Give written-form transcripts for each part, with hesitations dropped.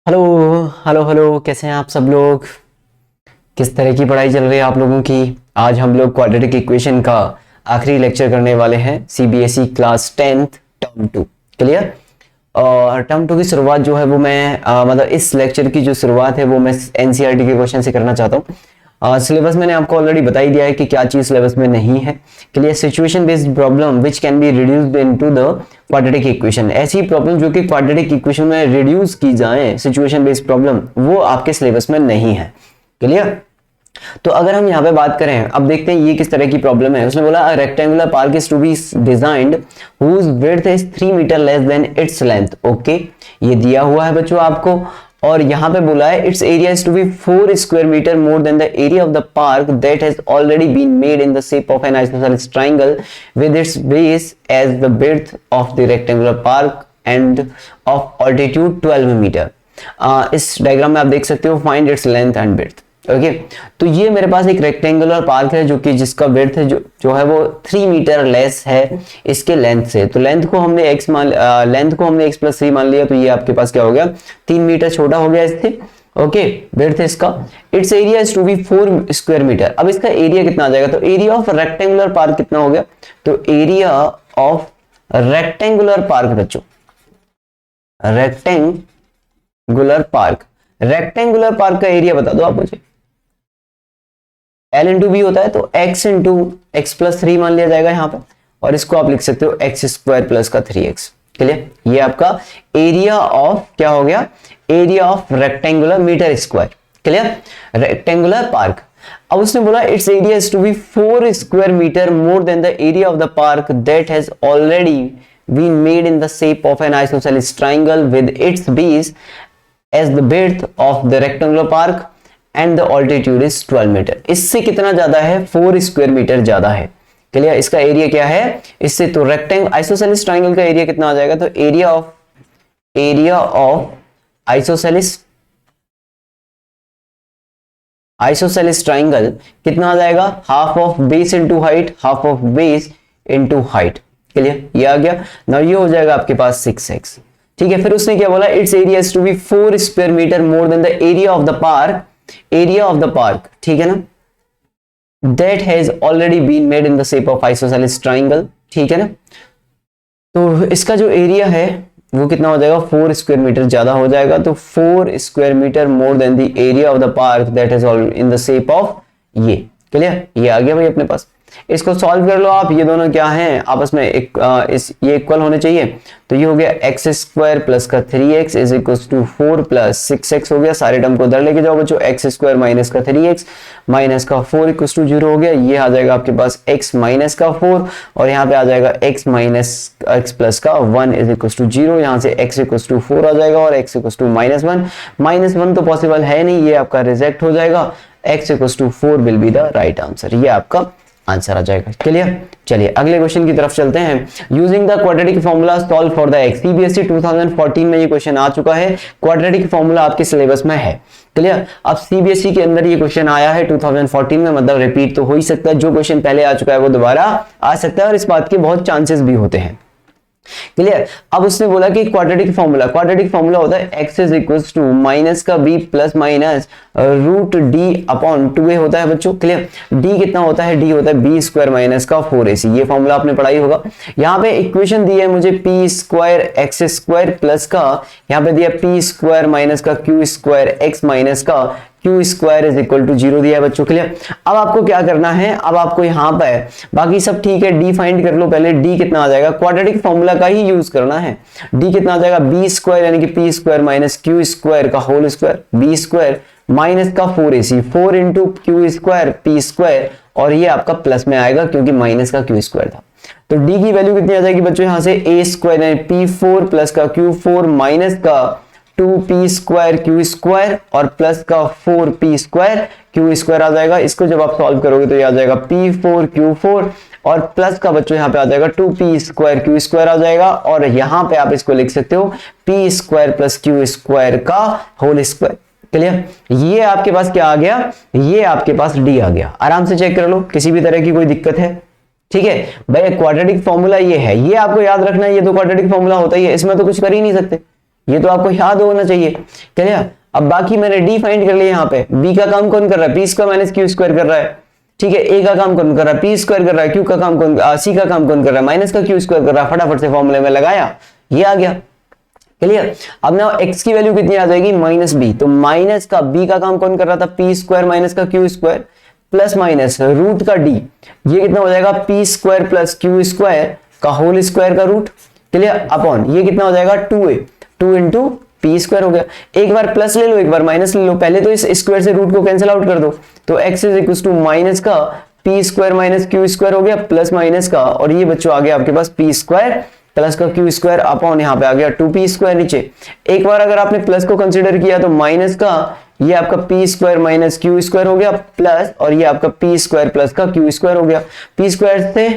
Hello hello hello, कैसे हैं आप सब लोग। किस तरह की पढ़ाई चल रही है आप लोगों की। आज हम लोग क्वाड्रेटिक इक्वेशन का आखिरी लेक्चर करने वाले हैं। CBSE class 10th term 2 clear. और टर्म 2 की शुरुआत जो है वो मैं मतलब इस लेक्चर की जो शुरुआत है वो मैं एनसीईआरटी के क्वेश्चन से करना चाहता हूँ। सिलेबस मैंने आपको ऑलरेडी बता ही दिया है कि क्या चीज सिलेबस में नहीं है। Clear. Situation based problem which can be reduced into the quadratic equation, ऐसी प्रॉब्लम जो कि क्वाड्रेटिक इक्वेशन में रिड्यूस की जाए, सिचुएशन बेस्ड प्रॉब्लम, वो आपके सिलेबस में नहीं है। क्लियर। तो अगर हम यहाँ पे बात करें, अब देखते हैं ये किस तरह की प्रॉब्लम है। उसने बोला rectangular park is to be designed whose width is 3 metre less than its length. Okay, ये दिया हुआ है बच्चों आपको। और यहाँ पे बोला है its area is to be 4 square metre more than the area of the park that has already been made in the shape of an isosceles triangle with its base as the width of the rectangular park and of altitude 12 metre. इस diagram में आप देख सकते हो find its length and width. Okay, तो ये मेरे पास एक रेक्टेंगुलर पार्क है जो कि जिसका विड्थ है जो है वो 3 मीटर लेस है इसके लेंथ से। तो लेंथ को हमने x प्लस 3 मान लिया, तो ये आपके पास क्या हो गया, 3 मीटर छोटा हो गया इससे। ओके, विड्थ इसका। Its area is to be 4 square metre. अब इसका एरिया कितना आ जाएगा, तो एरिया ऑफ रेक्टेंगुलर पार्क कितना हो गया, तो एरिया ऑफ रेक्टेंगुलर पार्क बच्चों, रेक्टेंगुलर पार्क का एरिया बता दो आप मुझे। L इंटू बी होता है तो x इंटू एक्स प्लस 3 मान लिया जाएगा यहाँ पे, और इसको आप लिख सकते हो एक्स स्क्वायर प्लस का 3x। क्लियर। ये आपका एरिया ऑफ क्या हो गया, area of rectangular metre square. Clear, rectangular park. अब उसने बोला its area is to be 4 square metre more than the area of the park that has already been made in the shape of an isosceles triangle with its base as the width of the rectangular park and the altitude is 12 metre. इससे कितना ज्यादा है, 4 square metre ज्यादा है। Clear. इसका area क्या है इससे, तो रेक्टेंगल आइसोसेलेस ट्रायंगल का एरिया कितना आ जाएगा, तो एरिया ऑफ आइसोसेलेस ट्रायंगल कितना आ जाएगा, half of base into height, half of base into height. Clear, ये आ गया ना, ये हो जाएगा आपके पास 6x। ठीक है। फिर उसने क्या बोला, its area is to be 4 square metre more than the area of the park, ठीक है ना, that has already been made in the shape of isosceles triangle. ठीक है ना। तो इसका जो एरिया है वो कितना हो जाएगा, 4 स्क्वायर मीटर ज्यादा हो जाएगा, तो 4 square metre more than the area of the park that is in the shape of ये। क्लियर, ये आ गया भाई अपने पास। इसको सॉल्व कर लो आप। ये दोनों क्या हैं आपस में ये इक्वल होने चाहिए। तो ये हो गया एक्स स्क्वायर प्लस का 3x is equal to 4 plus 6x हो गया। सारे टर्म को उधर लेके जाओ बच्चों, एक्स स्क्वायर माइनस का 3x माइनस का 4 इक्वल टू 0 हो गया। ये आ जाएगा आपके पास x माइनस का 4 और यहाँ पे आ जाएगा x माइनस x प्लस का 1 इज इक्वल टू 0। यहाँ से x इक्वल टू 4 आ जाएगा और x इक्वल टू -1। -1 तो पॉसिबल है नहीं, ये आपका रिजेक्ट हो जाएगा। x equal to 4 will be the right answer, ये आपका आंसर आ जाएगा। क्लियर। चलिए अगले क्वेश्चन की तरफ चलते हैं। Using the quadratic formula solve for the x. CBSE 2014 में ये क्वेश्चन आ चुका है, क्वाड्रेटिक फॉर्मूला आपके सिलेबस में है। क्लियर। अब सीबीएसई के अंदर ये क्वेश्चन आया है 2014 में, मतलब रिपीट तो हो ही सकता है, जो क्वेश्चन पहले आ चुका है वो दोबारा आ सकता है और इस बात के बहुत चांसेस भी होते हैं। क्लियर। अब उसने बोला कि क्वाड्रेटिक फॉर्मूला होता है x is equal to minus का b plus minus root D upon 2a होता है बच्चों। क्लियर। d कितना होता है, d होता है b स्क्वायर माइनस का 4ac। ये फॉर्मूला आपने पढ़ा ही होगा। यहाँ पे इक्वेशन दी है मुझे p square x square plus का, यहाँ पे दिया p स्क्वायर माइनस का q स्क्वायर x माइनस का Q square is equal to 0 दिया है बच्चों। क्लियर। अब आपको क्या करना है, अब आपको यहाँ पर बाकी सब ठीक है, डी फाइंड कर लो पहले। डी कितना आ जाएगा, क्वाड्रेटिक फॉर्मूला का ही यूज करना है। डी कितना आ जाएगा, बी स्क्वायर यानी कि p square minus Q square का whole square, b square minus का 4ac, 4 into q square p square, और ये आपका प्लस में आएगा क्योंकि माइनस का क्यू स्क्वायर था। तो डी की वैल्यू कितनी आ जाएगी बच्चों, यहाँ से ए स्क्वायर यानी p4 प्लस का q4 माइनस का 2p स्क्वायर क्यू स्क्वायर और प्लस का 4p स्क्वायर क्यू स्क्वायर आ जाएगा। इसको जब आप सॉल्व करोगे तो ये आ जाएगा p4 q4 और प्लस का बच्चों यहाँ पे आ जाएगा 2p स्क्वायर क्यू स्क्वायर आ जाएगा, और यहाँ पे आप इसको लिख सकते हो p square plus Q square का होल स्क्वायर। क्लियर। ये आपके पास क्या आ गया, ये आपके पास डी आ गया। आराम से चेक कर लो, किसी भी तरह की कोई दिक्कत है। ठीक है भाई, क्वाड्रेटिक फॉर्मूला ये है, ये आपको याद रखना है। ये तो क्वाड्रेटिक फॉर्मूला होता ही है, इसमें तो कुछ कर ही नहीं सकते। ये तो आपको याद होना चाहिए। क्लियर। अब बाकी मैंने डी फाइंड कर लिया, यहाँ पे बी का काम कौन कर रहा है, P square minus Q square कर रहा है, ठीक है। ए का काम कौन कर रहा है, पी स्क्वायर कर रहा है, क्यू का काम कौन, सी का काम कौन कर रहा है, माइनस का क्यू स्क्वायर कर रहा है। फटाफट से फॉर्मूले में लगाया, ये आ गया। क्लियर। अब ना x की वैल्यू कितनी आ जाएगी, माइनस बी। तो माइनस का बी का काम कौन कर रहा था, पी स्क्वायर माइनस का Q square plus minus root का डी, ये कितना हो जाएगा, P square plus Q square का होल स्क्वायर का रूट। क्लियर। अपॉन ये कितना हो जाएगा, 2a, 2 इंटू पी स्क्वायर हो गया। एक बार प्लस ले लो, एक बार माइनस ले लो, पहले तो इस स्क्वायर से रूट को कैंसिल आउट कर दो। तो x is equal to minus का P square minus Q square हो गया प्लस माइनस का, और ये बच्चों आ गया आपके पास पी स्क्वायर प्लस का क्यू स्क्वायर अपॉन यहाँ पे आ गया 2p स्क्वायर नीचे। एक बार अगर आपने प्लस को कंसीडर किया तो माइनस का ये आपका P square minus Q square हो गया प्लस, और ये आपका पी स्क्वायर प्लस का क्यू स्क्वायर हो गया। पी स्क्वायर से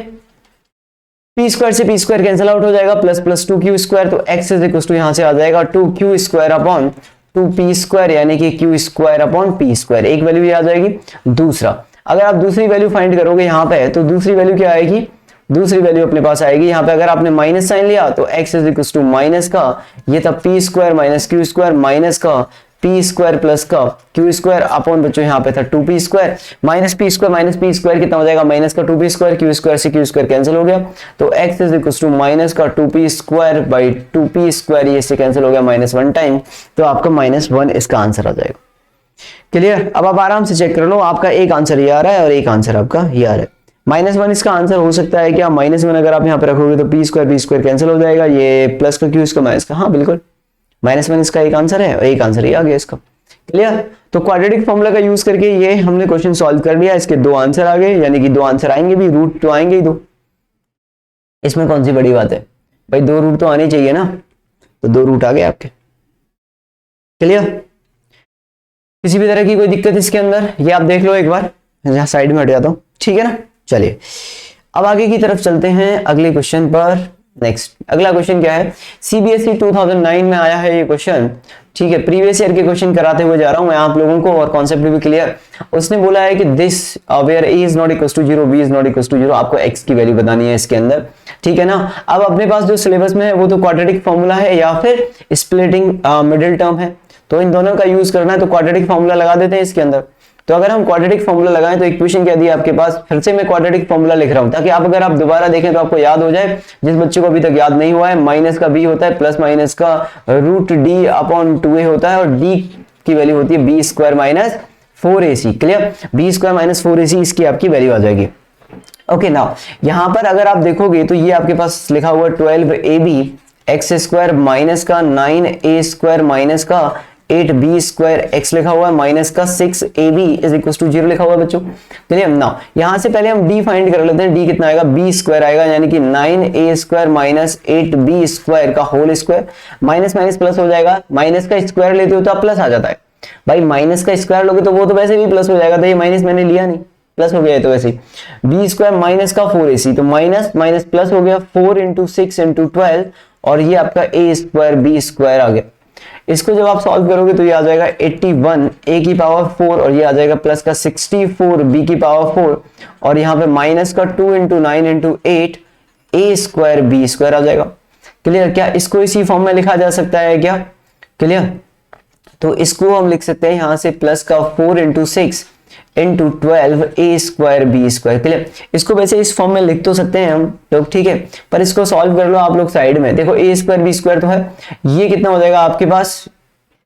पी स्क्वायर कैंसिल आउट हो जाएगा, प्लस प्लस 2q स्क्वायर। तो x इज इक्वल टू यहाँ से आ जाएगा 2q square upon 2p square, यानी कि q square upon p square. एक वैल्यू ये आ जाएगी। दूसरा, अगर आप दूसरी वैल्यू फाइंड करोगे यहाँ पे, तो दूसरी वैल्यू क्या आएगी, दूसरी वैल्यू अपने पास आएगी यहाँ पे, अगर आपने माइनस साइन लिया तो x is equal to minus का ये था P square minus Q square minus का पी स्क्वायर प्लस का क्यू स्क्वायर अपॉन बच्चों यहाँ पे था 2p square minus P square कितना हो जाएगा, माइनस का 2p स्क्वायर, क्यू स्क्वायर से क्यू स्क्वायर कैंसिल हो गया। तो x is equal to minus का 2p square by 2p square, ये से कैंसिल हो गया -1 टाइम। तो आपका -1 इसका आंसर आ जाएगा। क्लियर। अब आप आराम से चेक कर लो, आपका एक आंसर ये आ रहा है और एक आंसर आपका ये आ रहा है। -1 इसका आंसर हो सकता है क्या, -1 अगर आप यहाँ पे रखोगे तो p स्क्वायर कैंसिल हो जाएगा, ये प्लस का क्यू स्क्वायर माइनस का, हाँ बिल्कुल -1 इसका एक आंसर है और एक आंसर ये आ गया इसका। क्लियर। तो क्वाड्रेटिक फॉर्मूला का यूज करके ये हमने क्वेश्चन सॉल्व कर लिया, इसके 2 आंसर आ गए, यानी कि 2 आंसर आएंगे भी, रूट तो आएंगे ही 2। इसमें कौन सी बड़ी बात है भाई, 2 रूट तो आने चाहिए ना, तो 2 रूट आ गए आपके। क्लियर। किसी भी तरह की कोई दिक्कत इसके अंदर, ये आप देख लो एक बार, यहाँ साइड में हट जाता हूँ, ठीक है ना। चलिए अब आगे की तरफ चलते हैं अगले क्वेश्चन पर। नेक्स्ट अगला क्वेश्चन क्या है, सीबीएसई 2009 में आया है ये क्वेश्चन, ठीक है। प्रीवियस ईयर के क्वेश्चन कराते हुए जा रहा हूं मैं आप लोगों को, और कॉन्सेप्ट भी क्लियर। उसने बोला है कि this where A is not equal to 0, B is not equal to 0, आपको एक्स की वैल्यू बतानी है इसके अंदर, ठीक है ना। अब अपने पास जो सिलेबस में है वो तो क्वाड्रेटिक फॉर्मूला है या फिर स्प्लिटिंग मिडिल टर्म है, तो इन दोनों का यूज करना है। तो क्वाड्रेटिक फॉर्मूला लगा देते हैं इसके अंदर। तो अगर हम क्वाड्रेटिक फॉर्मूला लगाएं तो इक्वेशन क्या दी है आपके पास, फिर से मैं क्वाड्रेटिक फॉर्मूला लिख रहा हूं ताकि आप अगर आप दोबारा देखें तो आपको याद हो जाए, जिस बच्चे को अभी तक याद नहीं हुआ है। माइनस का b होता है प्लस माइनस का रूट d अपॉन 2a होता है, और d की वैल्यू होती है b square minus 4ac। Clear. b square minus 4ac इसकी आपकी वैल्यू आ जाएगी। ओके नाउ यहां पर अगर आप देखोगे तो ये आपके पास लिखा हुआ 12ab x स्क्वायर माइनस का 9a स्क्वायर माइनस का 8b स्क्वायर x लिखा हुआ है माइनस का 6ab इज इक्वल टू 0 लिखा हुआ है बच्चों। चलिए नाउ यहां से पहले हम d फाइंड कर लेते हैं। d कितना आएगा, b स्क्वायर आएगा, यानी कि 9a square minus 8b square का whole square, minus minus plus हो जाएगा। माइनस का स्क्वायर लेते हो तो प्लस आ जाता है भाई, माइनस का स्क्वायर लोगे तो वो तो वैसे भी प्लस हो जाएगा, तो ये माइनस मैंने लिया नहीं, प्लस हो गया है तो वैसे ही। b स्क्वायर माइनस का 4ac, तो माइनस माइनस प्लस हो गया 4 इंटू 6 इंटू 12, और ये आपका a स्क्वायर b स्क्वायर आ गया। इसको जब आप सॉल्व करोगे तो ये आ जाएगा 81 a की पावर 4, और ये आ जाएगा प्लस का 64 b की पावर 4, और यहाँ पे माइनस का 2 into 9 into 8 a square b square आ जाएगा। क्लियर। क्या इसको इसी फॉर्म में लिखा जा सकता है क्या, क्लियर। तो इसको हम लिख सकते हैं यहाँ से प्लस का 4 into 6 into 12 a square b square. Clear. इसको वैसे इस फॉर्म में लिख तो सकते हैं हम लोग, ठीक है, पर इसको सॉल्व कर लो आप लोग साइड में। देखो a स्क्वायर b स्क्वायर तो है, ये कितना हो जाएगा आपके पास,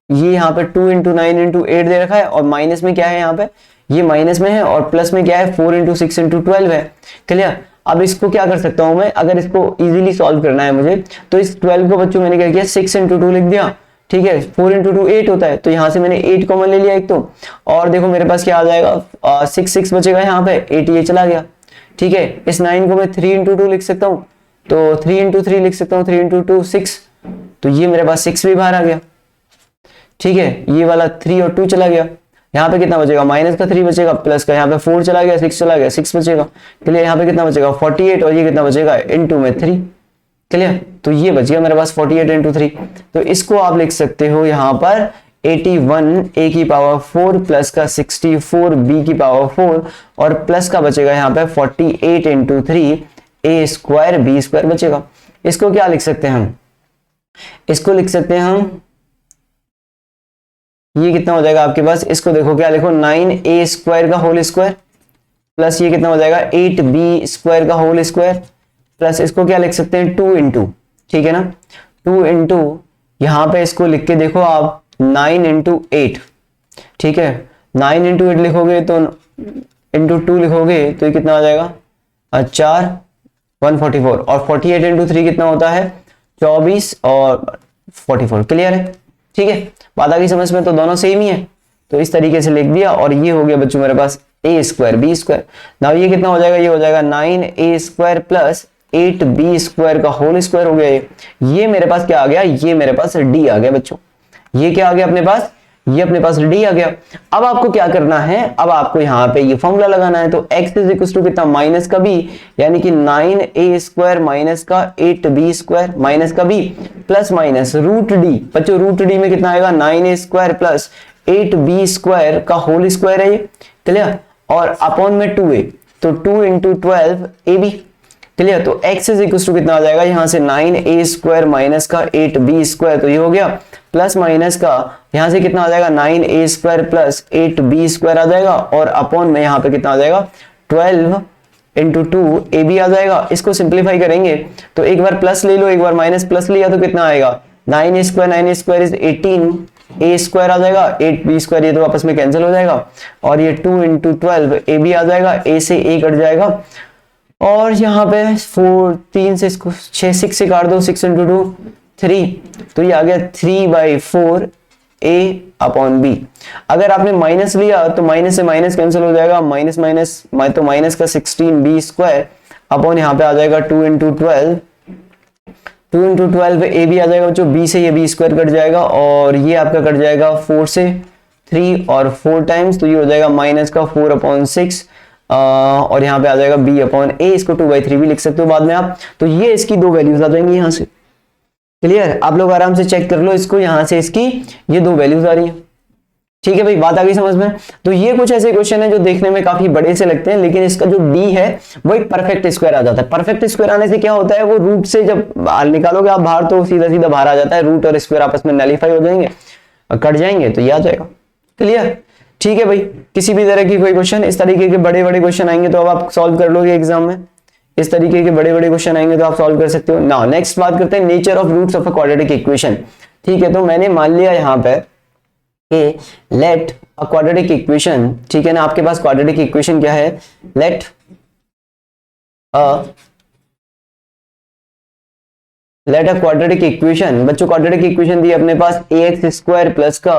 ये यहाँ पे 2 इंटू 9 इंटू 8 दे रखा है, और माइनस में क्या है यहाँ पे, ये माइनस में है, और प्लस में क्या है 4 इंटू 6 इंटू 12 है। क्लियर। अब इसको क्या कर सकता हूं मैं, अगर इसको इजीली सॉल्व करना है मुझे, तो इस 12 को बच्चों मैंने क्या किया 6 इंटू 2 लिख दिया, ठीक है। 4 इंटू 2 8 होता है, तो यहां से मैंने 8 कॉमन ले लिया एक तो, और देखो मेरे पास क्या आ जाएगा 6 बचेगा यहाँ पे, 8 ये चला गया, ठीक है। इस 9 को मैं 3 इंटू 2 लिख सकता हूँ, तो 3 इंटू 3 लिख सकता हूँ, 3 इंटू 2 6, तो ये मेरे पास 6 भी बाहर आ गया, ठीक है। ये वाला 3 और 2 चला गया, यहाँ पे कितना बचेगा, माइनस का 3 बचेगा, प्लस का यहाँ पे 4 चला गया, 6 चला गया, 6 बचेगा। क्लियर। यहाँ पे कितना बचेगा 48, और ये कितना बचेगा इनटू में 3। क्लियर। तो ये बच गया मेरे पास 48 इंटू 3। तो इसको आप लिख सकते हो यहाँ पर 81 a की पावर 4 प्लस का 64 b की पावर 4, और प्लस का बचेगा यहाँ पे 48 into 3 a square b square बचेगा। इसको क्या लिख सकते हैं हम, इसको लिख सकते हैं हम, ये कितना हो जाएगा आपके पास, इसको देखो क्या लिखो, 9a स्क्वायर का होल स्क्वायर प्लस ये कितना हो जाएगा 8b स्क्वायर का होल स्क्वायर प्लस इसको क्या लिख सकते हैं 2 इंटू, ठीक है ना, 2 इंटू यहां पे इसको लिख के देखो आप 9 इंटू 8, ठीक है, 9 इंटू 8 लिखोगे तो इंटू 2 लिखोगे तो ये कितना आ जाएगा 4 144 और 48 इंटू 3 कितना होता है 24 और 44। क्लियर है, ठीक है, बात आ गई समझ में, तो दोनों सेम ही है, तो इस तरीके से लिख दिया और ये हो गया बच्चों मेरे पास a square b square. Now ये कितना हो जाएगा, ये हो जाएगा 9a square plus 8b square का होल स्क्वायर हो गया। ये मेरे पास क्या आ गया, ये मेरे पास d आ गया बच्चों, ये क्या आ गया अपने पास, ये अपने पास d आ गया। अब आपको क्या करना है, अब आपको यहाँ पे ये फॉर्मूला लगाना है, तो x इज इक्वल टू कितना माइनस का b, यानी कि 9a स्क्वायर माइनस का 8b स्क्वायर माइनस का b plus minus root d, बच्चों रूट d में कितना आएगा 9a square plus 8b square का होल स्क्वायर है ये, क्लियर, और अपॉन में 2a, तो 2 इंटू 12ab, क्लियर, तो x इज इक्वल टू कितना आ जाएगा यहां से 9a स्क्वायर माइनस का 8b स्क्वायर, तो ये हो गया प्लस माइनस का यहां से कितना आ जाएगा 9a square plus 8b square आ जाएगा और अपॉन में यहां पे कितना आ जाएगा 12 इंटू 2ab आ जाएगा। इसको सिंप्लीफाई करेंगे तो एक बार प्लस ले लो, एक बार माइनस प्लस लिया तो कितना आएगा 9a square is 18a square आ जाएगा, 8b स्क्वायर ये तो आपस में कैंसिल हो जाएगा और ये 2 इंटू 12 ab आ जाएगा, a से a कट जाएगा और यहाँ पे 4 3 से इसको 6 से काट दो, 6 इंटू 2 3, तो ये आ गया 3/4 a अपॉन b। अगर आपने माइनस लिया तो माइनस से माइनस कैंसिल हो जाएगा, माइनस माइनस तो माइनस का 16b स्क्वायर अपॉन यहाँ पे आ जाएगा 2 इंटू 12 a b आ जाएगा बच्चों, b से ये b स्क्वायर कट जाएगा और ये आपका कट जाएगा 4 से 3 और 4 टाइम्स, तो ये हो जाएगा माइनस का 4/6 और यहाँ पे आ जाएगा b अपॉन a, इसको 2/3 भी लिख सकते हो बाद में आप, तो ये इसकी दो वैल्यूज आ जाएंगी यहाँ से। क्लियर, आप लोग आराम से चेक कर लो इसको, यहाँ से इसकी ये दो वैल्यूज आ रही है, ठीक है भाई, बात आ गई समझ में। तो ये कुछ ऐसे क्वेश्चन है जो देखने में काफी बड़े से लगते हैं, लेकिन इसका जो d है वो एक परफेक्ट स्क्वायर आ जाता है। परफेक्ट स्क्वायर आने से क्या होता है, वो रूट से जब निकालोगे आप बाहर तो सीधा सीधा बाहर आ जाता है, रूट और स्क्वायर आपस में नलीफाई हो जाएंगे और कट जाएंगे, तो ये आ जाएगा। क्लियर, ठीक है भाई, किसी भी तरह की कोई क्वेश्चन इस तरीके के बड़े बड़े क्वेश्चन आएंगे तो अब आप सॉल्व कर लोगे एग्जाम में, इस तरीके के बड़े बड़े क्वेश्चन आएंगे तो आप सॉल्व कर सकते हो। नाउ नेक्स्ट बात करते हैं nature of roots of a quadratic equation. ठीक है, तो मैंने मान लिया यहाँ पे कि लेट अ क्वाड्रेटिक इक्वेशन, ठीक है ना, आपके पास क्वाड्रेटिक इक्वेशन क्या है, लेट अ क्वाड्रेटिक इक्वेशन, बच्चों क्वाड्रेटिक इक्वेशन दी अपने पास ax स्क्वायर प्लस का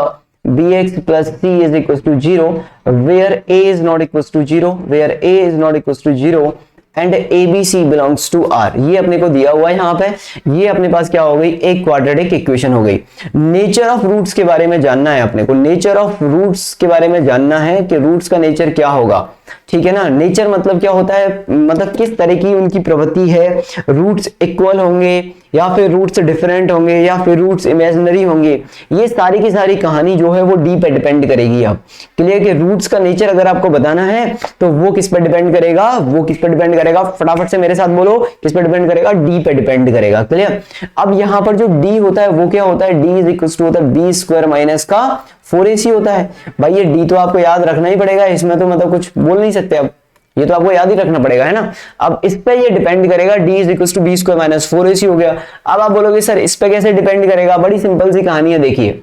bx plus c is equal to 0 where a is not equal to 0, where a is not equal to 0 and ABC belongs to R। ये अपने को दिया हुआ है यहाँ पे, ये अपने पास क्या हो गई, एक क्वाड्रेटिक इक्वेशन हो गई। नेचर ऑफ रूट्स के बारे में जानना है अपने को, नेचर ऑफ रूट्स के बारे में जानना है कि रूट्स का नेचर क्या होगा। ठीक है ना, नेचर मतलब क्या होता है, मतलब किस तरह की उनकी प्रवृत्ति है, रूट्स इक्वल होंगे या फिर रूट्स डिफरेंट होंगे या फिर रूट्स इमेजिनरी होंगे, ये सारी की सारी कहानी जो है वो डी पे डिपेंड करेगी। अब क्लियर कि रूट्स का नेचर अगर आपको बताना है तो वो किस पे डिपेंड करेगा, वो किस पे डिपेंड करेगा, फटाफट से मेरे साथ बोलो, किस पे डिपेंड करेगा, डी पे डिपेंड करेगा। क्लियर, अब यहाँ पर जो डी होता है वो क्या होता है, डी इज इक्वल टू होता है बी स्क्वायर माइनस का 4ac होता है। भाई ये डी तो आपको याद रखना ही पड़ेगा, इसमें तो मतलब कुछ बोल नहीं सकते, अब ये तो आपको याद ही रखना पड़ेगा, है ना। अब इस पे ये डिपेंड करेगा, d is equal to B square minus 4ac हो गया। अब आप बोलोगे सर इस पे कैसे डिपेंड करेगा, बड़ी सिंपल सी कहानी है। देखिए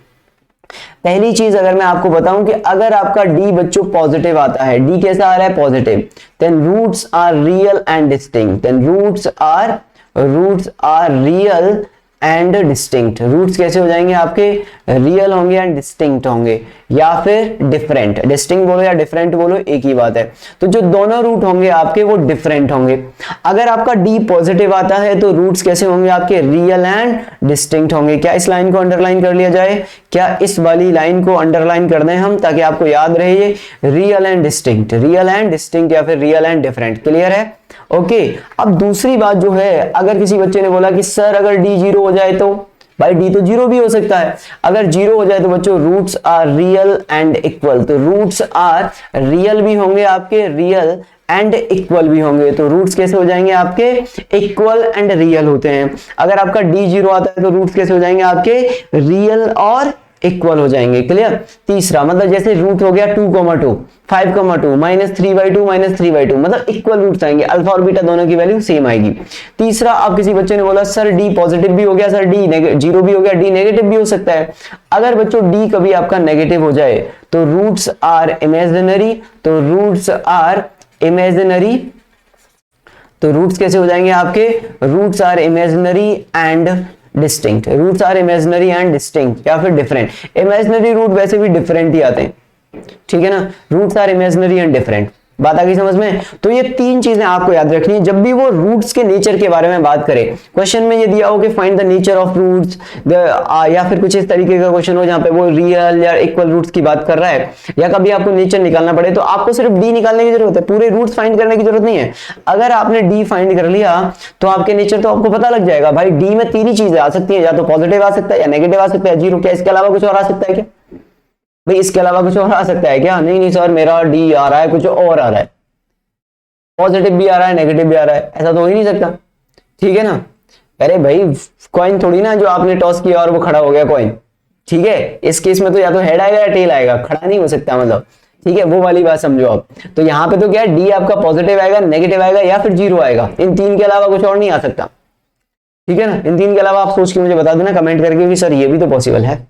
पहली चीज अगर मैं आपको बताऊं कि अगर आपका d बच्चों पॉजिटिव आता है, d कैसा आ रहा है, positive, then roots are real and distinct, then roots are real and distinct. Roots कैसे हो जाएंगे आपके, रियल होंगे एंड डिस्टिंक्ट होंगे या फिर डिफरेंट, डिस्टिंक्ट बोलो या डिफरेंट बोलो एक ही बात है। तो जो दोनों रूट होंगे आपके वो डिफरेंट होंगे। अगर आपका डी पॉजिटिव आता है तो रूट्स कैसे होंगे आपके, रियल एंड डिस्टिंक्ट होंगे। क्या इस लाइन को अंडरलाइन कर लिया जाए, क्या इस वाली लाइन को अंडरलाइन कर दें हम ताकि आपको याद रहे, ये real and distinct, real and distinct या फिर रियल एंड डिफरेंट। क्लियर है, ओके। अब दूसरी बात जो है, अगर किसी बच्चे ने बोला कि सर अगर डी 0 हो जाए तो भाई डी तो जीरो भी हो सकता है। अगर जीरो हो जाए तो बच्चों roots are real and equal, तो रूट्स आर रियल भी होंगे आपके, रियल एंड इक्वल भी होंगे। तो रूट्स कैसे हो जाएंगे आपके, इक्वल एंड रियल होते हैं। अगर आपका डी जीरो आता है तो रूट्स कैसे हो जाएंगे आपके, रियल और इक्वल हो जाएंगे। क्लियर। तीसरा मतलब जैसे रूट हो गया 2,2, 5,2, -3/2 -3/2, मतलब इक्वल रूट्स आएंगे, अल्फा और बीटा दोनों की वैल्यू सेम आएगी। तीसरा, अब किसी बच्चे ने बोला सर डी पॉजिटिव भी हो गया, सर डी जीरो भी हो गया, डी नेगेटिव भी हो सकता है। अगर बच्चों डी कभी आपका नेगेटिव हो जाए तो रूट्स आर इमेजिनरी, तो रूट्स आर इमेजिनरी, तो रूट्स कैसे हो जाएंगे आपके, roots are imaginary and distinct, roots are imaginary and distinct या फिर डिफरेंट। इमेजिनरी रूट वैसे भी डिफरेंट ही आते हैं, ठीक है ना, roots are imaginary and different. बात आ गई समझ में। तो ये तीन चीजें आपको याद रखनी है जब भी वो रूट्स के नेचर के बारे में बात करें। क्वेश्चन में ये दिया हो कि find the nature of roots, या फिर कुछ इस तरीके का क्वेश्चन हो जहां पे वो रियल या इक्वल रूट्स की बात कर रहा है, या कभी आपको नेचर निकालना पड़े तो आपको सिर्फ डी निकालने की जरूरत है, पूरे रूट्स फाइंड करने की जरूरत नहीं है। अगर आपने डी फाइंड कर लिया तो आपके नेचर तो आपको पता लग जाएगा। भाई डी में तीन ही चीजें आ सकती है, या तो पॉजिटिव आ सकता है, या नेगेटिव आ सकता है, जीरो। क्या इसके अलावा कुछ और आ सकता है क्या भाई, इसके अलावा कुछ और आ सकता है क्या? नहीं नहीं सर मेरा डी आ रहा है, कुछ और आ रहा है, पॉजिटिव भी आ रहा है नेगेटिव भी आ रहा है, ऐसा तो हो ही नहीं सकता, ठीक है ना। अरे भाई कॉइन थोड़ी ना जो आपने टॉस किया और वो खड़ा हो गया कॉइन, ठीक है। इस केस में तो या तो हेड आएगा या टेल आएगा, खड़ा नहीं हो सकता, मतलब ठीक है, वो वाली बात समझो आप। तो यहाँ पे तो क्या है, डी आपका पॉजिटिव आएगा, नेगेटिव आएगा या फिर जीरो आएगा, इन तीन के अलावा कुछ और नहीं आ सकता, ठीक है ना। इन तीन के अलावा आप सोच के मुझे बता देना कमेंट करके कि सर ये भी तो पॉसिबल है,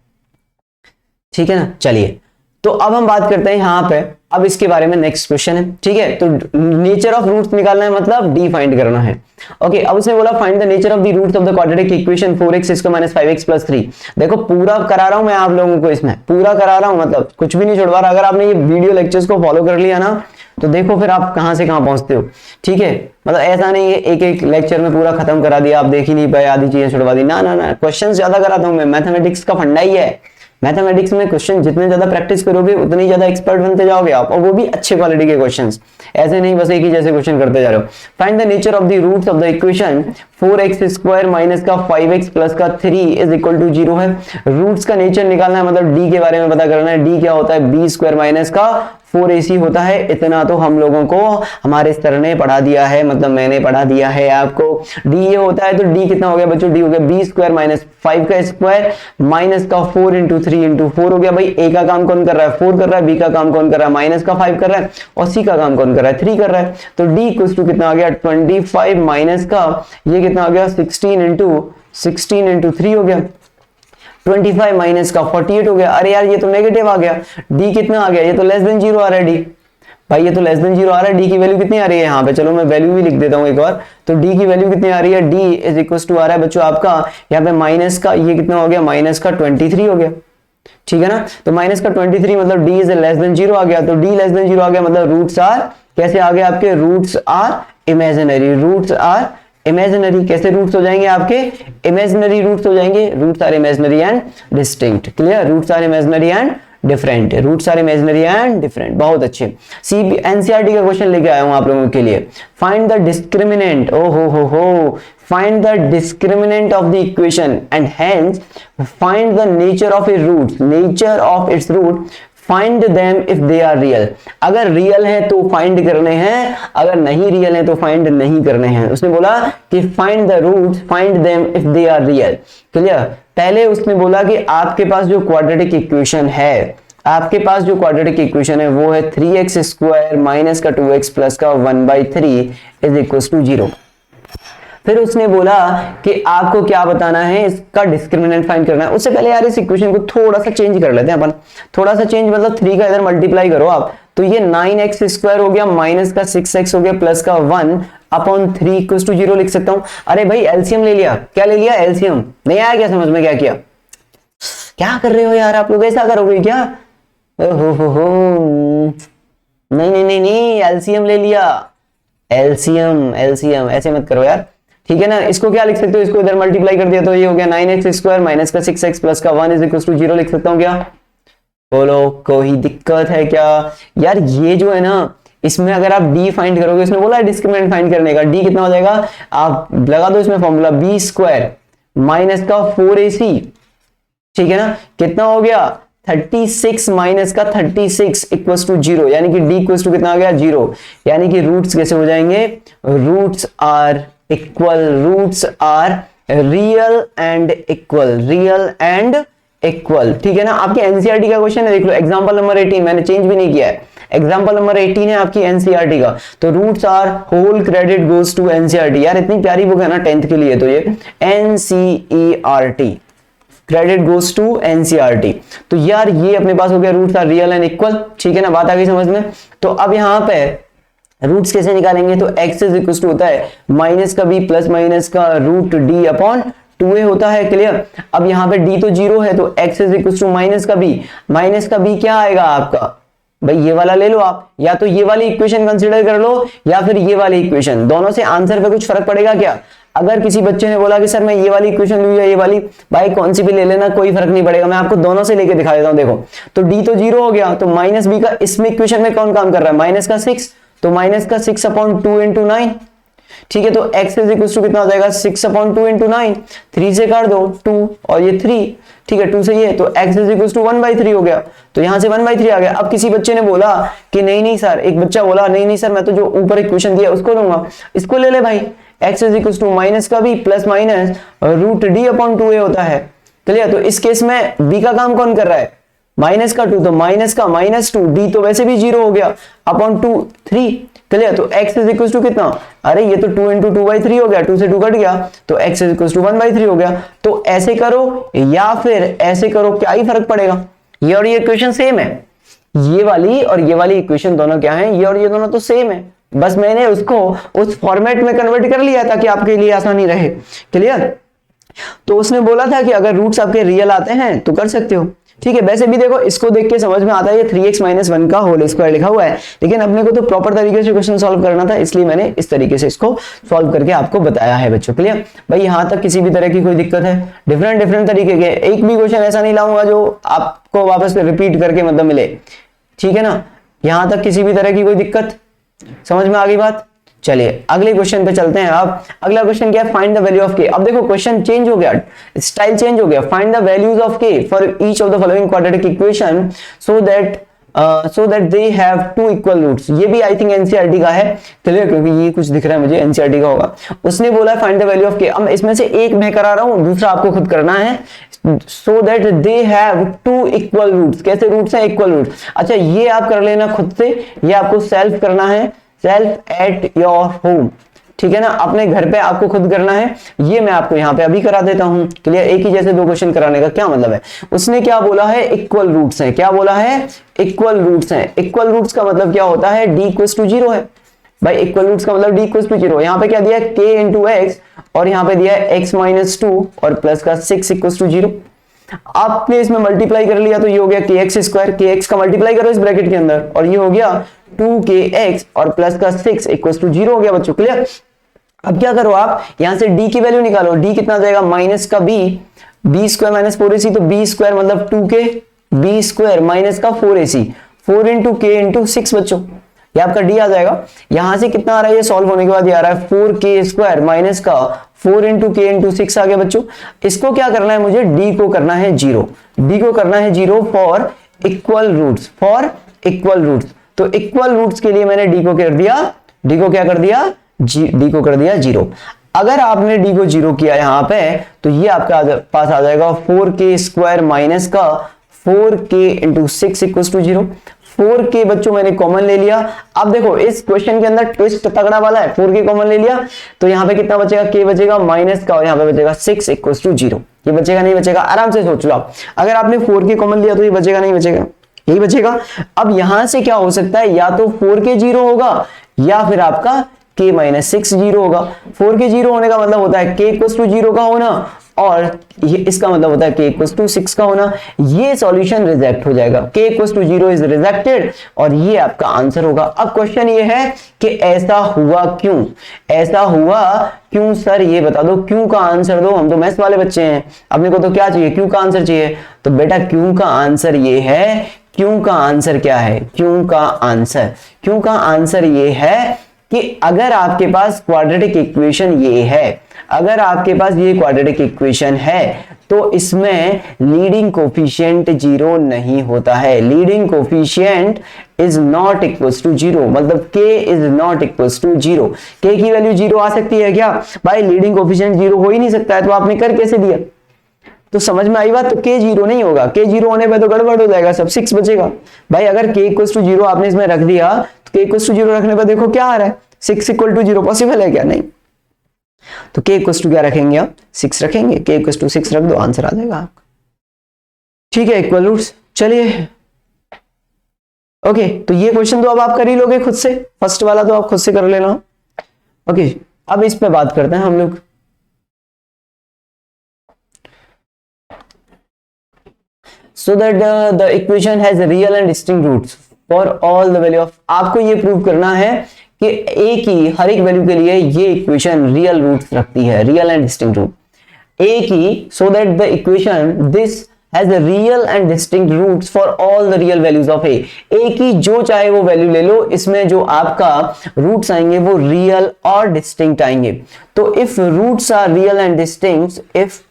ठीक है ना। चलिए तो अब हम बात करते हैं यहाँ पे, अब इसके बारे में नेक्स्ट क्वेश्चन है, ठीक है। तो नेचर ऑफ रूट्स निकालना है, मतलब डी फाइंड करना है। ओके, अब उसने बोला find the nature of the roots of the quadratic equation 4x - 5x + 3। देखो पूरा करा रहा हूं मैं आप लोगों को, इसमें पूरा करा रहा हूं, मतलब कुछ भी नहीं छुड़वा रहा। अगर आपने ये वीडियो लेक्चर्स को फॉलो कर लिया ना तो देखो फिर आप कहां से कहां पहुंचते हो, ठीक है। मतलब ऐसा नहीं है एक एक लेक्चर में पूरा खत्म करा दिया, आप देख ही नहीं पाए, आधी चीजें छुड़वा दी, ना ना ना। क्वेश्चन ज्यादा कराता हूं मैं, मैथमेटिक्स का फंडा ही है। मैथमेटिक्स में क्वेश्चन जितने ज्यादा प्रैक्टिस करोगे उतनी ज्यादा एक्सपर्ट बनते जाओगे आप, और वो भी अच्छे क्वालिटी के क्वेश्चंस, ऐसे नहीं बस एक ही जैसे क्वेश्चन करते जा रहे हो। Find the nature of the roots of the equation 4x² - 5x + 3 = 0 है। रूट्स का नेचर निकालना है, मतलब डी के बारे में पता करना है। डी क्या होता है, b² - 4ac होता है। इतना तो हम लोगों को हमारे सर ने पढ़ा दिया है, मतलब मैंने पढ़ा दिया है आपको। डी ये होता है, तो डी कितना हो गया बच्चों, डी हो गया b² - 5 का स्क्वायर माइनस का 4 × 3 × 4 हो गया। भाई ए का काम कौन कर रहा है, 4 कर रहा है, बी का काम कौन कर रहा है, माइनस का 5 कर रहा है, और सी का काम कौन कर रहा है, 3 कर रहा है। तो डी = कितना आ गया, 25 माइनस का ये कितना आ गया, 16 × 3 हो गया, 25 माइनस का 48 हो गया। अरे यार ये तो नेगेटिव आ गया, डी कितना आ गया, ये तो लेस देन 0 आ रहा है डी। भाई ये तो लेस देन 0 आ रहा है, डी की वैल्यू कितनी आ रही है यहाँ पे, चलो मैं वैल्यू भी लिख देता हूँ एक बार। तो डी की वैल्यू कितनी आ रही है, डी = आ रहा है बच्चों आपका यहाँ पे माइनस का ये कितना हो गया, माइनस का 23 हो गया, ठीक है ना। तो माइनस का 23 मतलब डी लेस देन 0 आ गया। तो डी लेस देन 0 आ गया, मतलब रूट्स आर कैसे आ गए आपके, roots are imaginary, roots are imaginary. कैसे रूट्स हो जाएंगे आपके, इमेजिनरी रूट्स हो जाएंगे। Roots are imaginary and distinct, clear. Roots are imaginary and different, roots are imaginary and different, बहुत अच्छे। एनसीईआरटी का क्वेश्चन लेके आया हूं आप लोगों के लिए। फाइंड द डिस्क्रिमिनेंट, ओ हो, find the discriminant of the equation and hence find the nature of its roots, nature of its root, find them if they are real. अगर रियल है तो फाइंड करने हैं, अगर नहीं रियल है तो फाइंड नहीं करने हैं। उसने बोला कि find the roots, find them if they are real, clear. पहले उसने बोला कि आपके पास जो क्वाड्रेटिक इक्वेशन है, आपके पास जो क्वाड्रेटिक इक्वेशन है वो है 3x² माइनस का 2x प्लस का 1/3 = 0। फिर उसने बोला कि आपको क्या बताना है, इसका डिस्क्रिमिनेंट फाइंड करना है। उससे पहले यार इस इक्वेशन को थोड़ा सा चेंज कर लेते हैं अपन, थोड़ा सा चेंज मतलब 3 का इधर मल्टीप्लाई करो आप, तो ये 9x² हो गया माइनस का 6x हो गया प्लस का 1/3 = 0 लिख सकता हूं। अरे भाई एलसीएम ले लिया, क्या ले लिया, एलसीएम। नहीं आया क्या समझ में, क्या किया, क्या कर रहे हो यार आप लोग, ऐसा करोगे क्या, हो नहीं नहीं नहीं नहीं, एलसीएम ले लिया, एलसीएम ऐसे मत करो यार, ठीक है ना। इसको क्या लिख सकते हो, इसको इधर मल्टीप्लाई कर दिया तो ये हो गया 9x² माइनस का 6x प्लस का 1 = 0 लिख सकता हूं क्या, बोलो कोई दिक्कत है क्या यार। ये जो है ना इसमें अगर आप डी फाइंड करोगे, इसने बोला डिस्क्रिमिनेंट फाइंड करने का, डी कितना हो जाएगा, आप लगा दो इसमें फॉर्मूला b² माइनस का 4ac, ठीक है ना, कितना हो गया 36 माइनस का 36 इक्वल्स टू 0, यानी कि d इक्वल्स टू कितना आ गया 0, यानी कि रूट्स कैसे हो जाएंगे, roots are equal, roots are real and equal, real and equal, ठीक है ना। आपके एनसीईआरटी का क्वेश्चन है, देख लो एग्जांपल नंबर 18, मैंने चेंज भी नहीं किया है, एग्जांपल नंबर 18 है आपकी एनसीईआरटी का, तो roots are, whole credit goes to NCERT, यार इतनी प्यारी बुक है ना 10th के लिए, तो ये NCERT, credit goes to NCERT. तो यार ये अपने पास हो गया roots are real and equal, ठीक है ना, बात आ गई समझ में। तो अब यहां पे रूट्स कैसे निकालेंगे, तो x इज इक्वल टू होता है माइनस का b प्लस माइनस का रूट d अपॉन 2a होता है, क्लियर। अब यहाँ पे d तो 0 है, तो x is equal to minus का b, माइनस का b क्या आएगा आपका, भाई ये वाला ले लो आप, या तो ये वाली इक्वेशन कंसीडर कर लो या फिर ये वाली इक्वेशन, दोनों से आंसर पे कुछ फर्क पड़ेगा क्या। अगर किसी बच्चे ने बोला कि सर मैं ये वाली इक्वेशन लूं या ये वाली, भाई कौन सी भी ले लेना, कोई फर्क नहीं पड़ेगा, मैं आपको दोनों से लेके दिखा देता हूं। देखो तो d तो 0 हो गया, तो माइनस b का इसमें इक्वेशन में कौन काम कर रहा है, माइनस का 6, तो माइनस का 6 अपॉन 2 इंटू 9, ठीक है। तो x इज इक्वल टू कितना हो जाएगा 6 अपॉन 2 इंटू 9, 3 से काट दो 2 और ये 3, ठीक है 2 से ये, तो x इज इक्वल टू 1/3 हो गया, तो यहां से 1/3 आ गया। अब किसी बच्चे ने बोला कि नहीं नहीं सर, एक बच्चा बोला नहीं नहीं सर मैं तो जो ऊपर इक्वेशन दिया उसको लूंगा, इसको ले ले भाई, x is equal to minus का b plus minus root d upon 2a होता है, क्लियर। तो इस केस में b का काम कौन कर रहा है, माइनस का 2, तो माइनस का -2, d तो वैसे भी 0 हो गया अपॉन 2 3, क्लियर। तो x इज इक्वल टू कितना, अरे ये तो 2 इंटू 2/3 हो गया, 2 से 2 कट गया, तो x इज इक्वल टू 1/3 हो गया। तो ऐसे करो या फिर ऐसे करो, क्या ही फर्क पड़ेगा, ये और ये इक्वेशन सेम है, ये वाली और ये वाली इक्वेशन दोनों क्या है, ये और ये दोनों तो सेम है, बस मैंने उसको उस फॉर्मेट में कन्वर्ट कर लिया ताकि आपके लिए आसानी रहे, क्लियर। तो उसने बोला था कि अगर रूट्स आपके रियल आते हैं तो कर सकते हो, ठीक है। वैसे भी देखो इसको देख के समझ में आता है ये 3x - 1 का होल स्क्वायर लिखा हुआ है, लेकिन अपने को तो प्रॉपर तरीके से क्वेश्चन सॉल्व करना था, इसलिए मैंने इस तरीके से इसको सॉल्व करके आपको बताया है बच्चों, क्लियर। भाई यहां तक किसी भी तरह की कोई दिक्कत है, डिफरेंट तरीके के, एक भी क्वेश्चन ऐसा नहीं लाऊंगा जो आपको वापस रिपीट करके मतलब मिले, ठीक है ना। यहां तक किसी भी तरह की कोई दिक्कत, समझ में आ गई बात। चलिए अगले क्वेश्चन पे चलते हैं। अब अगला क्वेश्चन क्या है, फाइंड द वैल्यू ऑफ के। अब देखो क्वेश्चन चेंज हो गया, स्टाइल चेंज हो गया, find the values of k for each of the following quadratic equation so that they have two equal roots. ये भी आई थिंक एनसीईआरटी का है, क्लियर, क्योंकि ये कुछ दिख रहा है मुझे एनसीईआरटी का होगा। उसने बोला फाइंड द वैल्यू ऑफ के, अब इसमें से एक मैं करा रहा हूं, दूसरा आपको खुद करना है। So that they have two equal roots, कैसे रूट्स हैं, इक्वल रूट्स। अच्छा ये आप कर लेना खुद से, ये आपको सेल्फ करना है, सेल्फ एट योर होम, ठीक है ना, अपने घर पे आपको खुद करना है। ये मैं आपको यहाँ पे अभी करा देता हूं, क्लियर। एक ही जैसे दो क्वेश्चन कराने का क्या मतलब है, उसने क्या बोला है, इक्वल रूट्स हैं, क्या बोला है, इक्वल रूट्स हैं। इक्वल रूट्स का मतलब क्या होता है, d इक्वल्स टू 0 है भाई, इक्वल रूट्स का मतलब d इक्वल्स टू 0। यहाँ पे क्या दिया है, k इंटू एक्स, और यहाँ पे दिया है x - 2 और प्लस का 6 इक्वल्स टू 0। आपने इसमें मल्टीप्लाई कर लिया तो ये हो गया kx², kx का मल्टीप्लाई करो इस ब्रैकेट के अंदर, और ये हो गया 2kx और प्लस का 6 इक्वल्स टू 0 हो गया बच्चों, क्लियर। अब क्या करो आप, यहां से d की वैल्यू निकालो, d कितना जाएगा, माइनस का b² - 4ac, तो b² मतलब 2k, b² माइनस का 4ac, 4 इंटू k इंटू 6 बच्चों, ये आपका d आ जाएगा। यहां से कितना आ रहा है, ये सॉल्व होने के बाद ये आ रहा है 4k² माइनस का 4 इंटू k इंटू 6 आ गया बच्चों। इसको क्या करना है मुझे, d को करना है 0, d को करना है 0 for equal roots, for equal roots. तो इक्वल रूट्स के लिए मैंने d को कर दिया, d को क्या कर दिया, d को कर दिया 0। अगर आपने d को 0 किया यहां पे, तो ये आपका पास आ जाएगा 4k² माइनस का 4k into 6 equals to 0। 4k बच्चों मैंने कॉमन ले लिया। अब देखो इस क्वेश्चन के अंदर ट्विस्ट तगड़ा वाला है, 4k कॉमन ले लिया तो यहाँ पे कितना बचेगा, k बचेगा माइनस का, और यहाँ पे बचेगा 6 इक्वल्स टू 0। ये बचेगा नहीं बचेगा, आराम से सोच लो आप। अगर आपने 4k कॉमन लिया तो ये बचेगा नहीं बचेगा, यही बचेगा। अब यहां से क्या हो सकता है, या तो 4k 0 होगा या फिर आपका k - 6 0 होगा। 4k 0 होने का मतलब होता है k इक्वल्स टू 0 का होना, और ये इसका मतलब होता है k इक्वल्स टू 6 का होना। ये सॉल्यूशन रिजेक्ट हो जाएगा, k equals to 0 is rejected, और ये आपका आंसर होगा। अब क्वेश्चन ये है कि ऐसा हुआ क्यों, ऐसा हुआ क्यों सर, ये बता दो, क्यों का आंसर दो। हम तो मैथ्स वाले बच्चे हैं, अपने को तो क्या चाहिए, क्यों का आंसर चाहिए। तो बेटा क्यों का आंसर ये है, क्यों का आंसर क्या है, क्यों का आंसर ये है कि अगर आपके पास क्वाड्रेटिक इक्वेशन ये है, अगर आपके पास ये क्वाड्रेटिक इक्वेशन है तो इसमें लीडिंग कोफिशिएंट जीरो नहीं होता है। Leading coefficient is not equals to zero, मतलब k is not equals to zero. k की वैल्यू जीरो आ सकती है क्या? भाई लीडिंग कोफिशिएंट जीरो हो ही नहीं सकता है, तो आपने कर कैसे दिया? तो समझ में आई बात? तो k जीरो नहीं होगा, k जीरो होने पे तो गड़बड़ हो जाएगा, सब 6 बचेगा। भाई अगर k इक्वल्स टू जीरो आपने इसमें रख दिया तो k इक्वल्स टू जीरो रखने पर देखो क्या आ रहा है, 6 इक्वल टू जीरो। पॉसिबल है क्या? नहीं। तो k इक्वल्स टू क्या रखेंगे आप? 6 रखेंगे। k इक्वल्स टू 6 रख दो, आंसर आ जाएगा आपका। ठीक है, इक्वल रूट्स। चलिए ओके, तो ये क्वेश्चन तो अब आप कर ही लोगे खुद से, फर्स्ट वाला तो आप खुद से कर लेना। ओके, अब इस पे बात करते हैं हम लोग। So that the equation has real and distinct roots for all the value of, आपको ये प्रूव करना है कि a की हर एक वैल्यू के लिए ये इक्वेशन रियल रूट्स रखती है, real and distinct root a की, so that the equation this has a real and distinct roots for all the real values of a की जो चाहे वो वैल्यू ले लो, इसमें जो आपका रूट्स आएंगे वो रियल और डिस्टिंक्ट आएंगे। तो if roots are real and distinct, if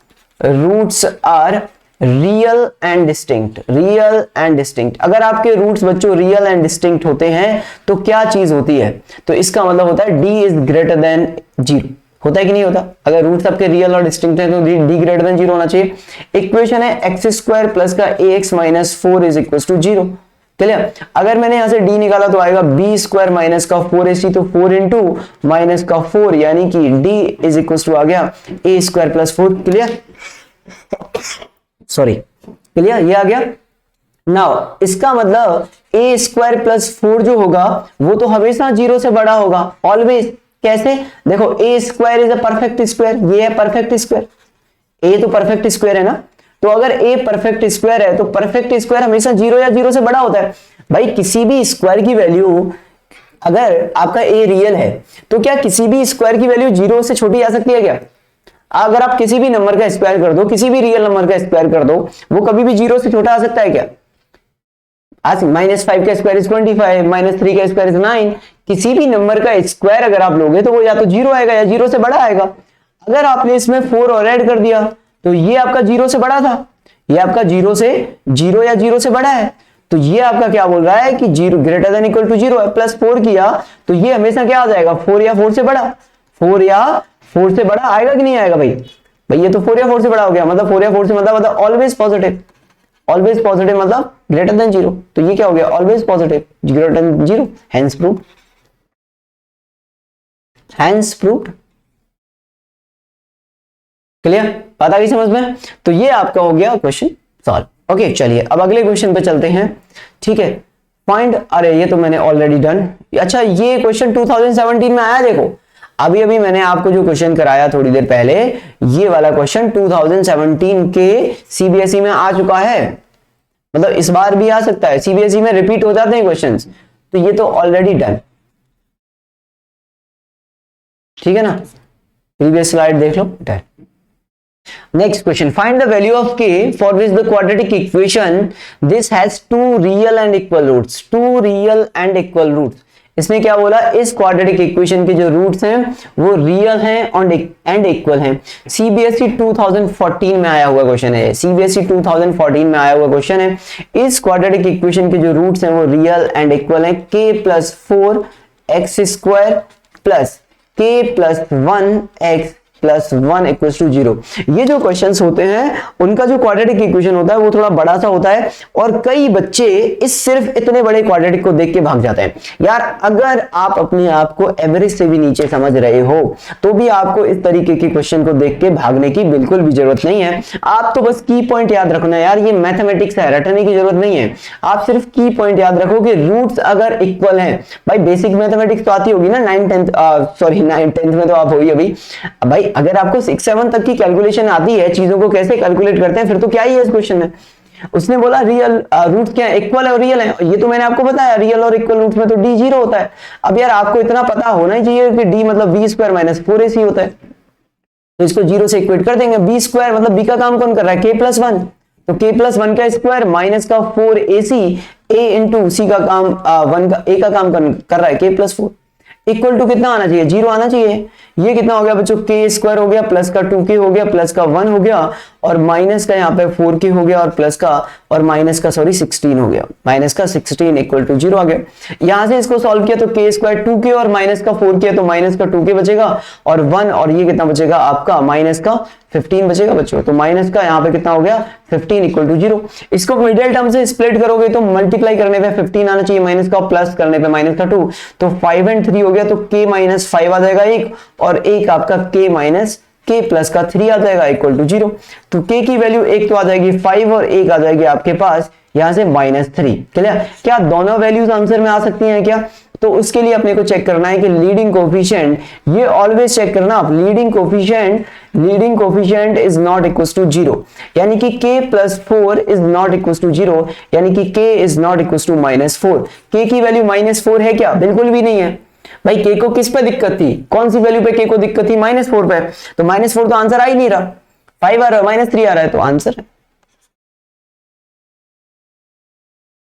roots are real and distinct, real and distinct, अगर आपके रूट्स बच्चों रियल एंड डिस्टिंक्ट होते हैं तो क्या चीज होती है? तो इसका मतलब होता है d is greater than zero. होता है कि नहीं होता? अगर रूट्स आपके रियल और डिस्टिंक्ट हैं तो d ग्रेटर देन जीरो होना चाहिए। इक्वेशन है एक्स स्क्वायर प्लस का ax minus 4 is equal to zero. Clear? अगर मैंने यहां से d निकाला तो आएगा b स्क्वायर माइनस का 4ac, तो 4 इंटू माइनस का 4 यानी कि d इज इक्वल टू आ गया a square plus 4। Clear? Sorry, clear? ये आ गया। नाउ इसका मतलब a स्क्वायर प्लस 4 जो होगा वो तो हमेशा जीरो से बड़ा होगा, ऑलवेज। कैसे? देखो a square is a perfect square, ये है परफेक्ट स्क्वायर, a तो परफेक्ट स्क्वायर है ना, तो अगर a परफेक्ट स्क्वायर है तो परफेक्ट स्क्वायर हमेशा जीरो या जीरो से बड़ा होता है। भाई किसी भी स्क्वायर की वैल्यू, अगर आपका a रियल है तो क्या किसी भी स्क्वायर की वैल्यू जीरो से छोटी आ सकती है क्या? अगर आप किसी भी नंबर का स्क्वायर कर दो, किसी भी रियल नंबर का स्क्वायर कर दो, वो कभी भी जीरो से छोटा आ सकता है क्या? आज -5 का स्क्वायर इज 25, -3 का स्क्वायर इज 9। किसी भी नंबर का स्क्वायर अगर आप लोगे तो वो या तो जीरो आएगा या जीरो से बड़ा आएगा। अगर आपने इसमें 4 और ऐड कर दिया तो ये आपका जीरो से बड़ा था, ये आपका जीरो या जीरो से बड़ा है, तो ये आपका क्या बोल रहा है कि zero greater than equal to zero है। प्लस 4 किया तो ये हमेशा क्या आ जाएगा? 4 या 4 से बड़ा, 4 या 4 से बड़ा आएगा कि नहीं आएगा? भाई ये तो 4 या 4 से बड़ा हो गया, मतलब 4 या 4 से मतलब ऑलवेज पॉजिटिव, ऑलवेज पॉजिटिव मतलब ग्रेटर देन जीरो। तो ये क्या हो गया? Always positive, greater than zero, hence proved, hence proved. Clear? बात आ गई समझ में? तो ये आपका हो गया क्वेश्चन सॉल्व। ओके, चलिए अब अगले क्वेश्चन पे चलते हैं। ठीक है, फाइंड, अरे ये तो मैंने ऑलरेडी डन। अच्छा, ये क्वेश्चन 2017 में आया, देखो अभी अभी मैंने आपको जो क्वेश्चन कराया थोड़ी देर पहले, ये वाला क्वेश्चन 2017 के सीबीएसई में आ चुका है, मतलब इस बार भी आ सकता है, सीबीएसई में रिपीट हो जाते हैं क्वेश्चंस, तो ये तो ऑलरेडी डन। ठीक है ना? प्रीवियस स्लाइड देख लो, done. Next question, find the value of k for which the quadratic equation this has two real and equal roots, two real and equal roots. इसने क्या बोला? इस क्वाड्रेटिक इक्वेशन के जो रूट्स हैं वो रियल हैं एंड इक्वल हैं। सीबीएसई 2014 में आया हुआ क्वेश्चन है, सीबीएसई 2014 में आया हुआ क्वेश्चन है। इस क्वाड्रेटिक इक्वेशन के जो रूट्स हैं वो रियल एंड इक्वल हैं। k plus 4 x square plus k plus 1 x plus 1 equals to 0। ये जो क्वेश्चंस होते हैं उनका जो क्वाड्रेटिक इक्वेशन होता है वो थोड़ा बड़ा सा होता है, और कई बच्चे इस सिर्फ इतने बड़े क्वाड्रेटिक को देख के भाग जाते हैं। यार अगर आप अपने आप को एवरेज से भी नीचे समझ रहे हो तो भी आपको इस तरीके के क्वेश्चन को देख के भागने की बिल्कुल भी जरूरत नहीं है। आप तो बस की पॉइंट याद रखना, यार ये मैथमेटिक्स है, रटने की जरूरत नहीं है। आप सिर्फ की पॉइंट याद रखो कि रूट्स अगर इक्वल हैं, भाई बेसिक मैथमेटिक्स तो आती होगी ना, 9 10th में तो आप हो ही अभी। भाई अगर आपको 6-7 तक की कैलकुलेशन आती है, चीजों को कैसे कैलकुलेट करते हैं, फिर तो क्या ही है इस क्वेश्चन में। उसने बोला रियल रूट क्या है? इक्वल और रियल है, ये तो मैंने आपको बताया, रियल और इक्वल रूट में तो d 0 होता है। अब यार आपको इतना पता होना ही चाहिए कि d मतलब b स्क्वायर माइनस 4ac होता है, तो इसको 0 से इक्वेट कर देंगे। b स्क्वायर मतलब b का काम कौन कर रहा है? k प्लस 1, तो k प्लस 1 का स्क्वायर माइनस का 4ac, a इंटू c का काम 1 का a का काम कर रहा है k प्लस 4। इक्वल टू कितना आना चाहिए, 0 आना चाहिए। ये कितना हो गया बच्चों, के स्क्वायर हो गया प्लस का 2k हो गया प्लस का 1 हो गया और माइनस का यहाँ पे 4k हो गया और प्लस का और माइनस का 16 हो गया, माइनस का 16 इक्वल टू 0 आ गया। यहां से इसको सॉल्व किया तो के स्क्वायर 2k और माइनस का 4k तो माइनस का 2k बचेगा और 1 और ये कितना बचेगा आपका माइनस का 15 बचेगा बच्चों। तो माइनस का यहाँ पे कितना हो गया 15 इक्वल टू 0। इसको मिडिल टर्म से स्प्लिट करोगे तो मल्टीप्लाई करने पे 15 आना चाहिए माइनस का, प्लस करने पे माइनस का 2, तो 5 और 3 हो गया तो k माइनस 5 आ जाएगा एक, और एक आपका k माइनस k प्लस का 3 आ जाएगा इक्वल टू 0। तो k की वैल्यू एक तो आ जाएगी 5 और एक आ जाएगी आपके पास यहां से -3। क्लियर? क्या दोनों वैल्यूज आंसर में आ सकती हैं क्या? तो उसके लिए अपने को चेक करना है कि लीडिंग कोफिशिएंट, ये ऑलवेज चेक करना आप, leading coefficient is not equal to 0, यानी कि k plus 4 is not equal to 0, यानी कि k is not equal to -4। k की वैल्यू -4 है क्या? बिल्कुल भी नहीं है भाई। k को किस पे दिक्कत थी, कौन सी वैल्यू पे k को दिक्कत थी, -4 पे, तो -4 तो आंसर आ ही नहीं रहा, 5 आ रहा है, -3 आ रहा है, तो आंसर है।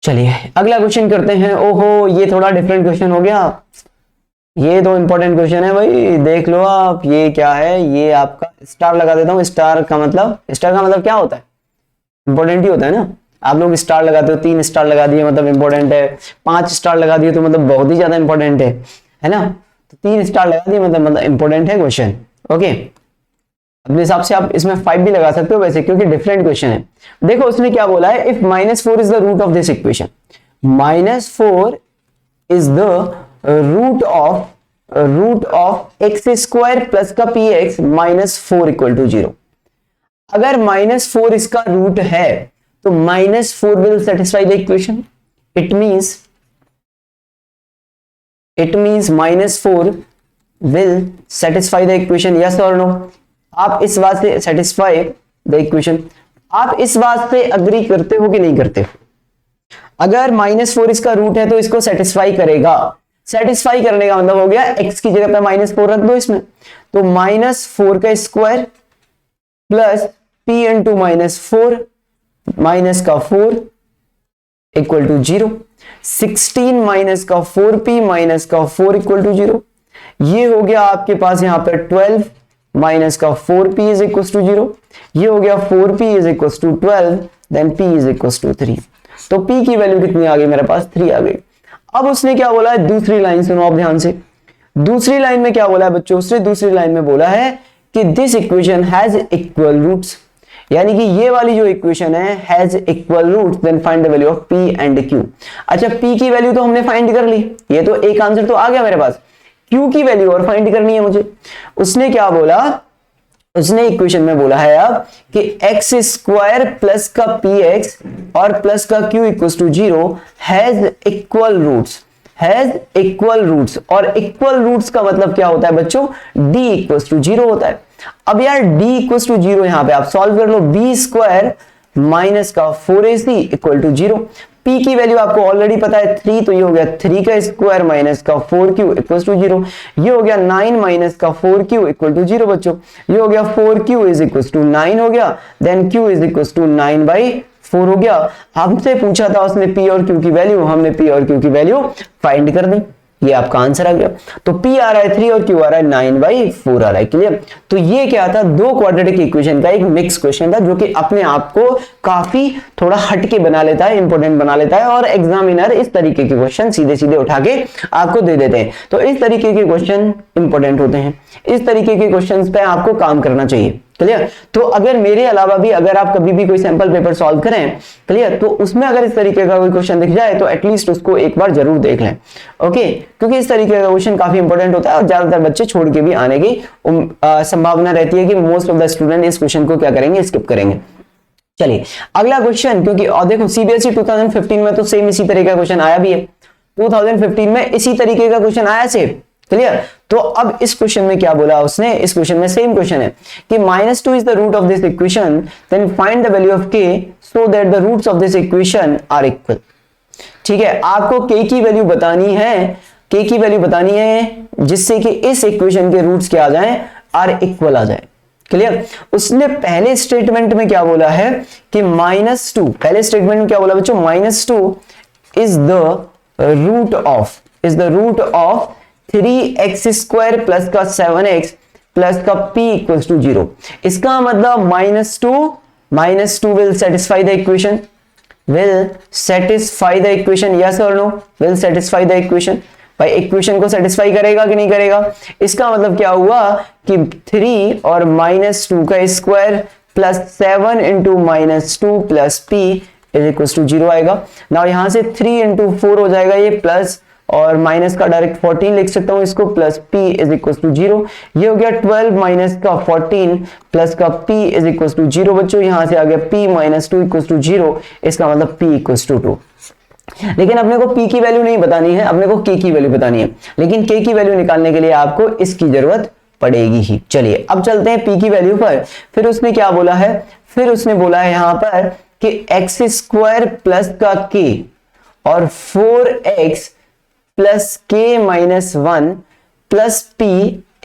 चलिए अगला क्वेश्चन करते हैं। ओहो ये थोड़ा डिफरेंट क्वेश्चन हो गया, ये तो इंपॉर्टेंट क्वेश्चन है भाई, देख लो आप। ये क्या है, ये आपका स्टार लगा देता हूं। स्टार का मतलब क्या होता है, इंपॉर्टेंट ही होता है ना। आप लोग स्टार लगाते हो, 3 स्टार लगा दिए मतलब इंपॉर्टेंट है, 5 स्टार लगा दिए तो मतलब बहुत ही ज्यादा इंपॉर्टेंट है ना। तो 3 स्टार लगा दिए मतलब इंपॉर्टेंट है क्वेश्चन। ओके, अपने हिसाब से आप इसमें 5 भी लगा सकते हो वैसे, क्योंकि डिफरेंट क्वेश्चन है। देखो उसने क्या बोला है, if -4 is the root of this equation, -4 is the root of x square plus का px -4 इक्वल टू 0। अगर -4 इसका रूट है तो -4 will satisfy the equation. It means -4 will satisfy the equation, yes और नो। आप इस बात से सेटिस्फाई द इक्वेशन, आप इस बात से अग्री करते हो कि नहीं करते? अगर -4 इसका रूट है तो इसको सेटिस्फाई करेगा। सेटिस्फाई करने का मतलब हो गया x की जगह पे -4 रख दो इसमें, तो -4 का square plus p into -4 minus का 4 इक्वल टू 0, 16 माइनस का 4p माइनस का 4 इक्वल टू 0। ये हो गया आपके पास यहां पर 12 माइनस का 4p इज इक्वल टू 0। ये हो गया 4p is equal to 12, then p is equal to 3। तो p की वैल्यू कितनी आ गई मेरे पास, 3 आ गई। अब उसने क्या बोला है, दूसरी लाइन सुनो आप ध्यान से। दूसरी लाइन में क्या बोला है बच्चों, उसने दूसरी लाइन में बोला है कि this equation has equal roots, यानी कि ये वाली जो इक्वेशन है has equal roots, then find the value of p and q। अच्छा p की वैल्यू तो हमने फाइंड कर ली, ये तो एक आंसर तो आ गया मेरे पास। q की वैल्यू और फाइंड करनी है मुझे। उसने क्या बोला, उसने इक्वेशन में बोला है अब कि एक्स स्क्वायर प्लस का px और प्लस का q equals to 0 has equal roots, और इक्वल रूट्स का मतलब क्या होता है बच्चों, d इक्वल्स टू 0 होता है। अब यार d इक्वल्स टू 0 यहां पे आप सॉल्व कर लो, b स्क्वायर माइनस का 4ac इक्वल टू 0। p की वैल्यू आपको ऑलरेडी पता है 3, तो ये हो गया 3 का स्क्वायर माइनस का 4q इक्वल टू 0। ये हो गया 9 माइनस का 4q इक्वल टू 0 बच्चों। ये हो गया 4q इज इक्वल टू 9 हो गया, then q is equal to 9/4 हो गया। हमसे पूछा था उसने p और q की वैल्यू, हमने p और q की वैल्यू फाइंड कर दी, ये आपका आंसर आ गया। तो p आ रहा है 3 और q आ रहा है 9/4 आ रहा है। क्लियर? तो ये क्या था, दो क्वाड्रेटिक इक्वेशन का एक मिक्स क्वेश्चन था, जो कि अपने आप को काफी थोड़ा हटके बना लेता है, इंपॉर्टेंट बना लेता है, और एग्जामिनर इस तरीके के क्वेश्चन सीधे सीधे उठा के आपको दे देते हैं। तो इस तरीके के क्वेश्चन इंपॉर्टेंट होते हैं, इस तरीके के क्वेश्चन पे आपको काम करना चाहिए। क्लियर? तो अगर मेरे अलावा भी अगर आप कभी भी कोई सैंपल पेपर सॉल्व करें, क्लियर, तो उसमें अगर इस तरीके का कोई क्वेश्चन दिख जाए तो एटलीस्ट उसको एक बार जरूर देख लें। ओके, क्योंकि इस तरीके का क्वेश्चन काफी इंपॉर्टेंट होता है और ज्यादातर बच्चे छोड़ के भी आने की संभावना रहती है कि मोस्ट ऑफ द स्टूडेंट इस क्वेश्चन को क्या करेंगे, स्किप करेंगे। चलिए अगला क्वेश्चन, क्योंकि देखो सीबीएसई 2015 में तो सेम इसी तरीके का क्वेश्चन आया भी है, 2015 में इसी तरीके का क्वेश्चन आया सेम। क्लियर? तो अब इस क्वेश्चन में क्या बोला उसने, इस क्वेश्चन में सेम क्वेश्चन है कि -2 is the root of this equation, then find the value of k so that the roots of this equation are equal. ठीक है, आपको k की वैल्यू बतानी है, k की वैल्यू बतानी है जिससे कि इस इक्वेशन के रूट्स क्या आ जाएं, आर इक्वल आ जाए। क्लियर? उसने पहले स्टेटमेंट में क्या बोला है कि -2, पहले स्टेटमेंट में क्या बोला बच्चों, -2 is the root of 3x² plus का 7x प्लस का p इक्वल्स टू 0। इसका मतलब -2 will satisfy the equation, will satisfy the equation, yes or no, will satisfy the equation। भाई इक्वेशन को सेटिस्फाई करेगा कि नहीं करेगा? इसका मतलब क्या हुआ कि 3 और -2 का square plus 7 into -2 plus p is equal to 0 आएगा। ना यहां से 3 इंटू 4 हो जाएगा ये, प्लस और माइनस का डायरेक्ट 14 लिख सकता हूं इसको, plus p is equal to 0। ये हो गया 12 माइनस का 14 प्लस का p इज इक्वल टू 0 बच्चों। यहां से आ गया p माइनस 2 इक्वल टू 0, इसका मतलब p इक्वल टू 2। लेकिन अपने को p की वैल्यू नहीं बतानी है, अपने को k की वैल्यू बतानी है। लेकिन k की वैल्यू निकालने के लिए आपको इसकी जरूरत पड़ेगी ही। चलिए अब चलते हैं p की वैल्यू पर। फिर उसने क्या बोला है? फिर उसने बोला है यहां पर कि x² प्लस का k और 4x plus k minus 1 plus p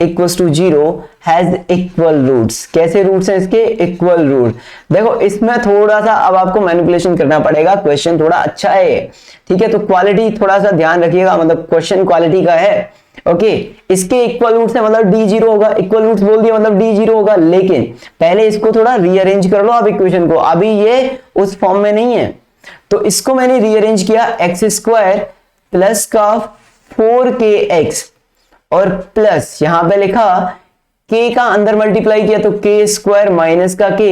equals to 0 has equal roots. कैसे रूट्स हैं इसके? Equal root. देखो इसमें थोड़ा सा अब आपको मैनिपुलेशन करना पड़ेगा, क्वेश्चन थोड़ा अच्छा है, ठीक है? तो क्वालिटी थोड़ा सा ध्यान रखिएगा, मतलब क्वेश्चन क्वालिटी का है। ओके, इसके इक्वल रूट्स है मतलब d 0 होगा, इक्वल रूट्स बोल दिया मतलब d 0 होगा। लेकिन पहले इसको थोड़ा रीअरेंज कर लो आप इक्वेशन को, अभी ये उस फॉर्म में नहीं है। तो इसको मैंने रीअरेंज किया, x² प्लस का 4kx और प्लस यहां पे लिखा k का अंदर मल्टीप्लाई किया तो k² माइनस का k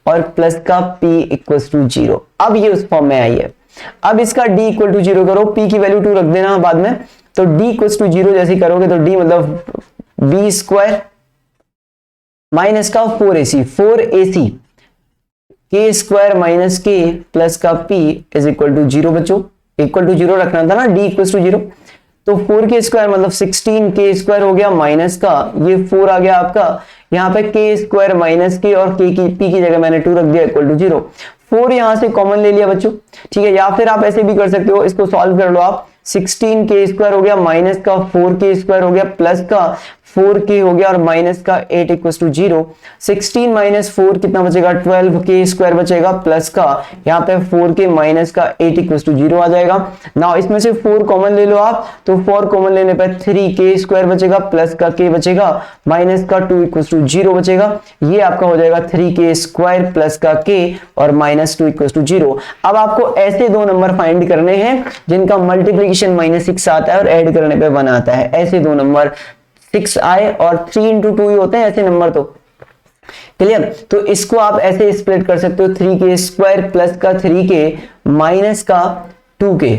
और प्लस का p इक्वल्स टू 0। अब ये उस फॉर्म में आई है। अब इसका d इक्वल टू 0 करो, p की वैल्यू 2 रख देना बाद में। तो d इक्वल्स टू 0 जैसे करोगे तो d मतलब b² माइनस का 4ac k² minus k plus का p इज इक्वल टू 0 बच्चों। इक्वल टू 0 रखना था ना, d इक्वल टू 0। तो 4k² मतलब 16k² हो गया माइनस का ये 4 आ गया आपका। यहाँ पे k² माइनस k और p की जगह मैंने 2 रख दिया इक्वल टू 0। 4 यहां से कॉमन ले लिया बच्चों, ठीक है? या फिर आप ऐसे भी कर सकते हो, इसको सॉल्व कर लो आप। 16k² हो गया माइनस का 4k² हो गया प्लस का 4k हो गया और माइनस का 8 इक्वल्स टू 0। 16 माइनस 4 कितना बचेगा? 12k² बचेगा प्लस का यहाँ पे 4k माइनस का 8 इक्वल्स टू 0 आ जाएगा। ना इसमें से 4 कॉमन ले लो आप, तो 4 कॉमन लेने पर 3k² बचेगा प्लस का k बचेगा माइनस का 2 इक्वल्स टू 0 बचेगा। ये आपका हो जाएगा 3k² प्लस का k और माइनस 2 इक्वल्स टू 0। अब आपको ऐसे दो नंबर फाइंड करने हैं जिनका मल्टीप्लीकेशन -6 आता है और ऐड करने पे 1 आता है। ऐसे दो नंबर 6 आए और 3 इंटू 2 ही होते हैं ऐसे नंबर। तो क्लियर? तो इसको आप ऐसे स्प्लिट कर सकते हो, 3k² प्लस का 3k माइनस का 2k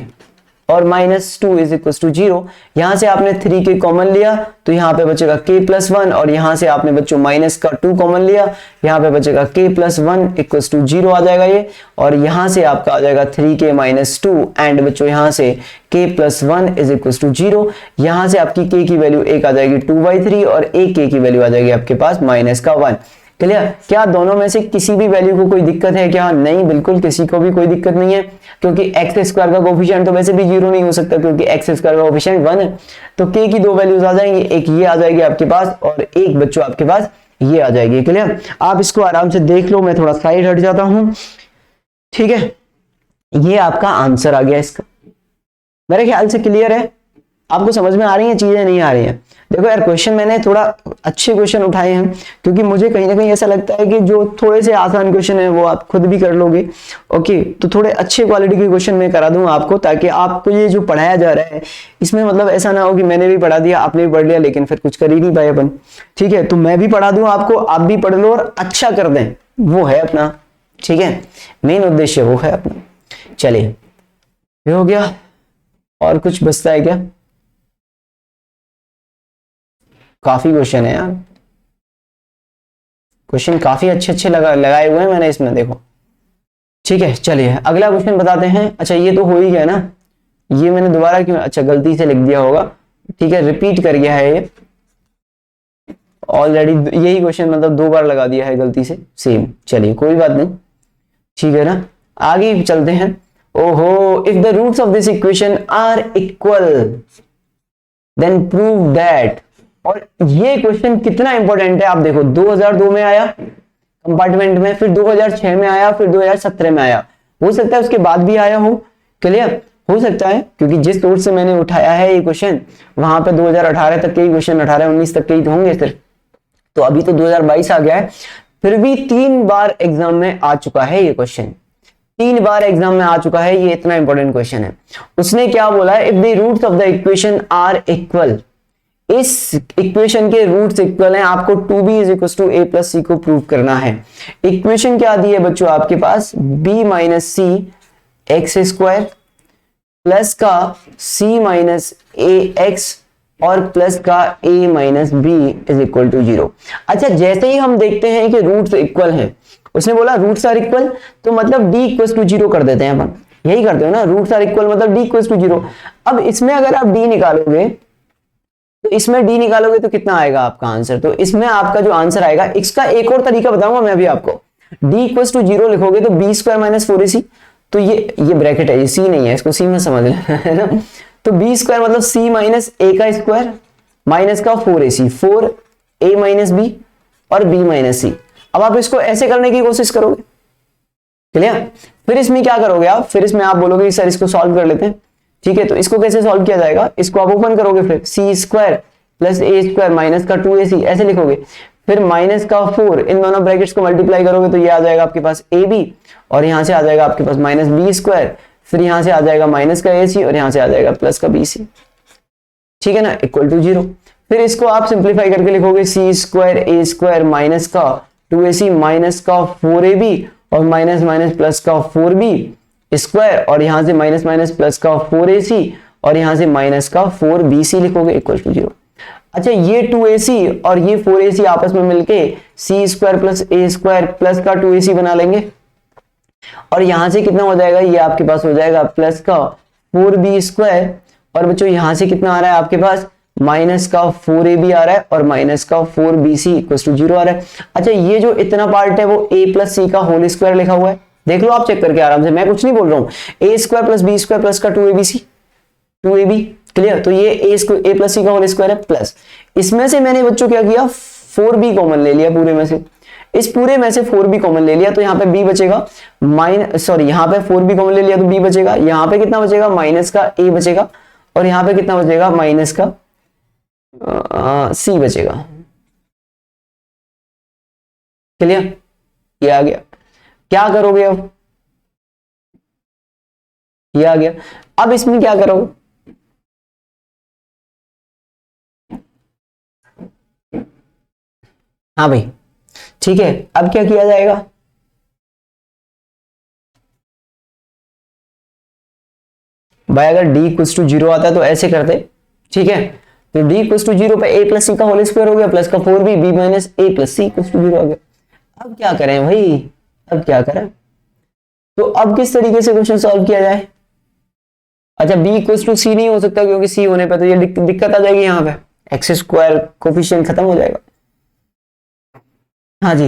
और माइनस 2 इज इक्वल टू 0। यहां से आपने 3k कॉमन लिया तो यहां पे बचेगा k प्लस 1 और यहां से आपने बच्चों माइनस का 2 कॉमन लिया, यहां पे बचेगा k प्लस 1 इक्वल टू 0 आ जाएगा ये। और यहां से आपका आ जाएगा 3k माइनस 2 एंड बच्चों यहां से k plus 1 is equal to 0। यहां से आपकी k की वैल्यू 1 आ जाएगी 2/3 और एक k की वैल्यू आ जाएगी आपके पास माइनस का 1। क्लियर? क्या दोनों में से किसी भी वैल्यू को कोई दिक्कत है क्या? नहीं, बिल्कुल किसी को भी कोई दिक्कत नहीं है, क्योंकि x² का कोफिशिएंट तो वैसे भी 0 नहीं हो सकता क्योंकि x² का कोफिशिएंट 1 है। तो k की दो वैल्यूज आ जाएंगी, एक ये आ जाएगी आपके पास और एक बच्चों आपके पास ये आ जाएगी। क्लियर? आप इसको आराम से देख लो, मैं थोड़ा साइड हट जाता हूं, ठीक है? ये आपका आंसर आ गया इसका। मेरे ख्याल से क्लियर है, आपको समझ में आ रही है चीजें, नहीं आ रही है? देखो यार, क्वेश्चन मैंने थोड़ा अच्छे क्वेश्चन उठाए हैं क्योंकि मुझे कहीं ना कहीं ऐसा लगता है कि जो थोड़े से आसान क्वेश्चन है वो आप खुद भी कर लोगे। ओके, तो थोड़े अच्छे क्वालिटी के क्वेश्चन मैं करा दूंगा आपको, ताकि आपको ये जो पढ़ाया जा रहा है इसमें मतलब ऐसा ना हो कि मैंने भी पढ़ा दिया आपने भी पढ़ लिया लेकिन फिर कुछ कर ही नहीं पाए अपन। ठीक है, तो मैं भी पढ़ा दूं आपको, आप भी पढ़ लो और अच्छा कर दें, वो है अपना, ठीक है, मेन उद्देश्य वो है अपना। चलिए, ये हो गया, और कुछ बचता है क्या? काफी क्वेश्चन है यार, क्वेश्चन काफी अच्छे अच्छे लगाए हुए हैं मैंने इसमें, देखो। ठीक है, चलिए अगला क्वेश्चन बताते हैं। अच्छा, ये तो हो ही गया ना, ये मैंने दोबारा क्यों, अच्छा गलती से लिख दिया होगा, ठीक है, रिपीट कर गया है ये ऑलरेडी, यही क्वेश्चन मतलब 2 बार लगा दिया है गलती से सेम। चलिए कोई बात नहीं, ठीक है ना, आगे चलते हैं। ओहो, if the roots of this equation are equal then prove that. और ये क्वेश्चन कितना इंपॉर्टेंट है आप देखो, 2002 में आया कंपार्टमेंट में, फिर 2006 में आया, फिर 2017 में आया, हो सकता है उसके बाद भी आया हो। क्लियर? हो सकता है क्योंकि जिस सोर्स से मैंने उठाया है ये क्वेश्चन वहां पे 2018 तक के ही क्वेश्चन, 18-19 तक के ही होंगे सिर्फ, तो अभी तो 2022 आ गया है, फिर भी 3 बार एग्जाम में आ चुका है ये क्वेश्चन, 3 बार एग्जाम में आ चुका है, ये इतना इंपॉर्टेंट क्वेश्चन है। उसने क्या बोला है, if the roots of the equation are equal, इस इक्वेशन के रूट्स इक्वल हैं, आपको 2b = a + c को प्रूव करना है। इक्वेशन क्या दी है बच्चों आपके पास, b - c x² प्लस का c - ax और प्लस का a - b = 0। अच्छा, जैसे ही हम देखते हैं कि रूट्स इक्वल हैं, उसने बोला रूट्स आर इक्वल, तो मतलब d = 0 कर देते हैं अपन, यही करते हो ना, रूट्स आर इक्वल मतलब d = 0। अब इसमें अगर आप d निकालोगे तो इसमें d निकालोगे तो कितना आएगा आपका आंसर, तो इसमें आपका जो आंसर आएगा, इसका एक और तरीका बताऊंगा मैं अभी आपको, d = 0 लिखोगे तो b² - 4ac, तो ये ब्रैकेट है, ये c नहीं है, इसको c में समझ लेना है ना, तो b² मतलब c - a का स्क्वायर माइनस का 4ac, 4a - b और b - c। अब आप इसको ऐसे करने की कोशिश करोगे, क्लियर, फिर इसमें क्या करोगे आप, फिर इसमें आप बोलोगे सर इसको सॉल्व कर लेते हैं, ठीक है, तो इसको कैसे सॉल्व किया जाएगा, इसको आप ओपन करोगे, फिर c² + a² माइनस का 2ac ऐसे लिखोगे, फिर माइनस का 4, इन दोनों ब्रैकेट्स को मल्टीप्लाई करोगे तो ये आ जाएगा आपके पास ab, और यहां से आ जाएगा आपके पास -b², फिर यहां से आ जाएगा माइनस का ac और यहां से आ जाएगा प्लस का bc, ठीक है ना, = 0। फिर इसको आप सिंप्लीफाई करके लिखोगे c² a² माइनस का 2ac माइनस का 4ab और माइनस माइनस प्लस का 4b² और यहां से माइनस माइनस प्लस का 4ac और यहां से माइनस का 4bc लिखोगे = 0। अच्छा, ये 2ac और ये 4ac आपस में मिलके c² + a² प्लस का 2ac बना लेंगे, और यहां से कितना हो जाएगा, ये आपके पास हो जाएगा प्लस का 4b², और बच्चों यहां से कितना आ रहा है आपके पास, माइनस का 4ab आ रहा है और माइनस का 4bc = 0 आ रहा है। अच्छा, ये जो इतना पार्ट है वो a + c का होल स्क्वायर लिखा हुआ है, देख लो आप चेक करके आराम से, मैं कुछ नहीं बोल रहा हूं, a² + b² प्लस का 2abc 2ab, क्लियर, तो ये a + c का होल स्क्वायर है, प्लस इसमें से मैंने बच्चों क्या किया, 4b कॉमन ले लिया पूरे में से, इस पूरे में से 4b कॉमन ले लिया तो यहाँ पे b बचेगा, यहाँ पे 4b कॉमन ले लिया तो b बचेगा, यहाँ पे कितना बचेगा, माइनस का a बचेगा, और यहाँ पे कितना बचेगा, माइनस का c बचेगा, क्लियर, ये आ गया। क्या करोगे अब, ये आ गया, अब इसमें क्या करोगे, हाँ भाई, ठीक है, अब क्या किया जाएगा, भाई अगर d = 0 आता है तो ऐसे करते, ठीक है, तो d = 0 पे a + c का होल स्क्वायर हो गया प्लस का 4b b - a + c = 0 आ गया। अब क्या करें भाई, अब क्या करें, तो अब किस तरीके से क्वेश्चन सॉल्व किया जाए। अच्छा, b = c नहीं हो सकता क्योंकि c होने पे तो ये दिक्कत आ जाएगी, यहाँ पे x² कोफिशिएंट खत्म हो जाएगा। हाँ जी,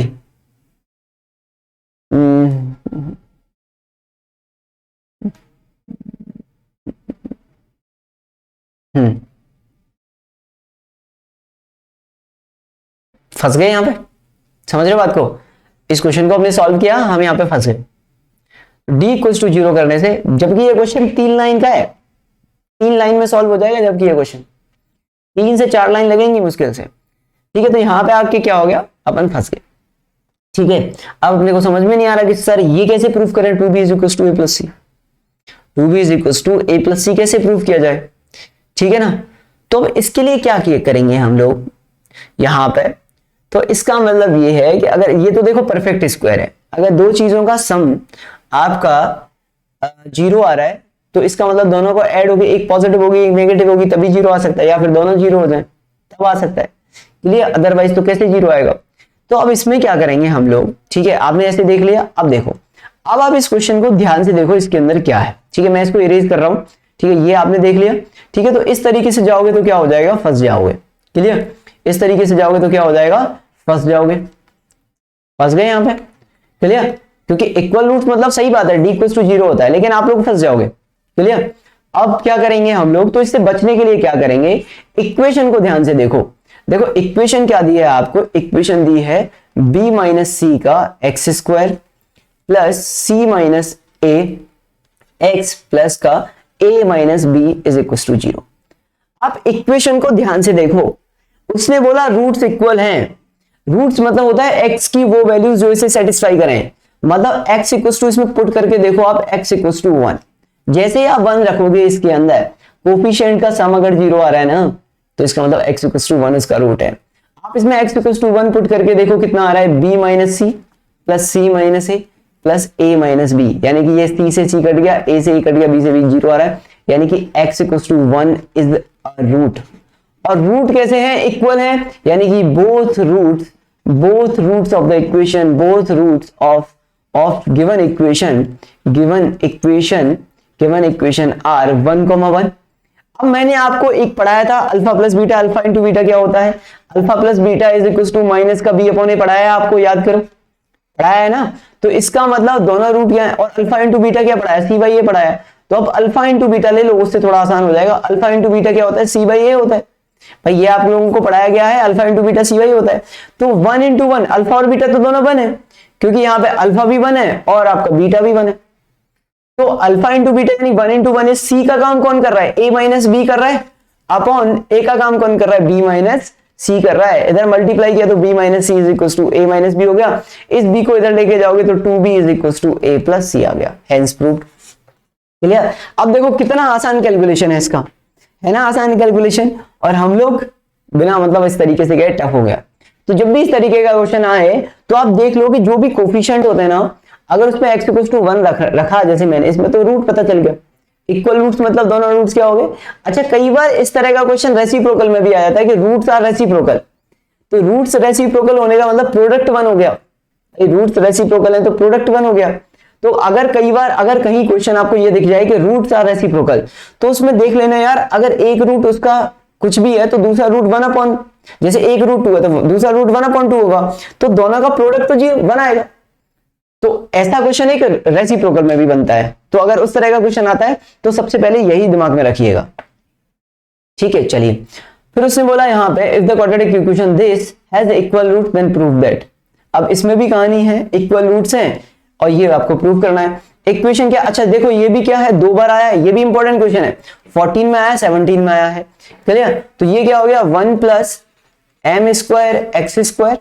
फंस गए यहाँ पे, समझ रहे हो बात को, इस क्वेश्चन को हमने सॉल्व किया, हम यहाँ पे फंस गए d = 0 करने से, जबकि ये क्वेश्चन 3 लाइन का है, 3 लाइन में सॉल्व हो जाएगा, जबकि ये क्वेश्चन 3 से 4 लाइन लगेंगी मुश्किल से, ठीक है, तो यहाँ पे आके क्या हो गया, अपन फंस गए, ठीक है। अब अपने को समझ में नहीं आ रहा कि सर ये कैसे प्रूफ करें, 2b = a + c, 2b = a + c कैसे प्रूफ किया जाए, ठीक है ना। तो इसके लिए क्या करेंगे हम लोग यहां पे, तो इसका मतलब ये है कि अगर ये तो देखो परफेक्ट स्क्वायर है, अगर दो चीजों का सम आपका 0 आ रहा है तो इसका मतलब दोनों को ऐड होगी, एक पॉजिटिव होगी एक नेगेटिव होगी तभी 0 आ सकता है, या फिर दोनों 0 हो जाए तब आ सकता है, क्लियर, अदरवाइज तो कैसे 0 आएगा। तो अब इसमें क्या करेंगे हम लोग, ठीक है, आपने ऐसे देख लिया, अब देखो, अब आप इस क्वेश्चन को ध्यान से देखो, इसके अंदर क्या है, ठीक है, मैं इसको इरेज कर रहा हूं, ठीक है, ये आपने देख लिया, ठीक है, तो इस तरीके से जाओगे तो क्या हो जाएगा, फंस जाओगे, क्लियर, इस तरीके से जाओगे तो क्या हो जाएगा, फंस जाओगे, फंस गए यहाँ पे, क्लियर, क्योंकि इक्वल रूट्स मतलब सही बात है d = 0 होता है, लेकिन आप लोग फंस जाओगे, क्लियर। अब क्या करेंगे हम लोग, तो इससे बचने के लिए क्या करेंगे, इक्वेशन को ध्यान से देखो, देखो इक्वेशन क्या दी है आपको, इक्वेशन दी है b - c का x² plus c - a x plus का a minus b is equal to 0। आप इक्वेशन को ध्यान से देखो, उसने बोला रूट्स इक्वल हैं। रूट्स मतलब होता है x की वो वैल्यू जो इसे सेटिस्फाई करें, मतलब x इक्वल टू इसमें पुट करके देखो आप x इक्वल टू 1। जैसे ही आप 1 रखोगे इसके अंदर, कोफिशिएंट का सम अगर 0 आ रहा है ना, तो इसका मतलब x इक्वल टू 1 इसका रूट है। आप इसमें x इक्वल टू 1 पुट करके देखो कितना आ रहा है, b minus c plus c minus a plus a minus b, यानी कि ये c से c कट गया, a से e कट गया, b से b 0 आ रहा है, यानी कि x equal to 1 is root. और रूट कैसे हैं, इक्वल है, यानी कि both roots of the equation, both roots of given equation are 1,1। अब मैंने आपको एक पढ़ाया था alpha plus beta, alpha into beta क्या होता है, alpha plus beta is equal to minus का बी अपॉन ए पढ़ाया है आपको, याद करो, पढ़ाया है ना। तो इसका मतलब दोनों रूट क्या है, और अल्फा इंटू बीटा क्या पढ़ाया, सी बाई ए पढ़ाया है। तो अब अल्फा इंटू बीटा ले लो, उससे थोड़ा आसान हो जाएगा। अल्फा इंटू बीटा क्या होता है, सी बाई ए होता है। भाई ये आप लोगों को पढ़ाया गया है, alpha into beta c by होता है। तो 1 इंटू 1, अल्फा और बीटा तो दोनों 1 है, क्योंकि यहाँ पे अल्फा भी 1 है और आपका बीटा भी 1 है। तो अल्फा इंटू बीटा यानी 1 इंटू 1 है। सी का काम कौन कर रहा है, ए माइनस बी कर रहा है, अपॉन ए का काम कौन कर रहा है, बी माइनस सी कर रहा है। इधर मल्टीप्लाई किया तो b minus c is equal to a minus b हो गया। इस b को इधर लेके जाओगे तो 2b is equal to a plus c आ गया, हेंस प्रूव्ड। क्लियर। अब देखो कितना आसान कैलकुलेशन है इसका, है ना, आसान कैलकुलेशन। और हम लोग बिना मतलब इस तरीके से गए, टफ हो गया। तो जब भी इस तरीके का क्वेश्चन आए तो आप देख लो कि जो भी कोफिशिएंट होते हैं ना, अगर उसमें x इक्वल टू 1 रखा, जैसे मैंने इसमें, तो रूट पता चल गया। इक्वल रूट्स मतलब दोनों रूट्स क्या हो गए। अच्छा, कई बार इस तरह का क्वेश्चन रेसिप्रोकल में भी आ जाता है कि रूट्स आर रेसिप्रोकल। तो रूट्स रेसिप्रोकल होने का मतलब प्रोडक्ट 1 हो गया। रूट्स रेसिप्रोकल है तो प्रोडक्ट 1 हो गया। तो अगर कई बार अगर कहीं क्वेश्चन आपको ये दिख जाए कि रूट्स आर रेसिप्रोकल, तो उसमें देख लेना यार, अगर एक रूट उसका कुछ भी है तो दूसरा रूट 1 अपॉन, जैसे एक रूट 2 है तो दूसरा रूट 1 अपॉन 2 होगा, तो दोनों का प्रोडक्ट तो 0 बनाएगा। तो ऐसा क्वेश्चन एक रेसिप्रोकल में भी बनता है। तो अगर उस तरह का क्वेश्चन आता है तो सबसे पहले यही दिमाग में रखिएगा, ठीक है। चलिए, फिर उसने बोला यहाँ पे, if the quadratic equation this has equal root then prove that. अब इसमें भी कहानी है, इक्वल रूट्स हैं और ये आपको प्रूव करना है। इक्वेशन क्या, अच्छा देखो ये भी क्या है, 2 बार आया है, ये भी इंपॉर्टेंट क्वेश्चन है। 14 में आया, 17 में आया है, क्लियर। तो ये क्या हो गया, 1 plus m square x square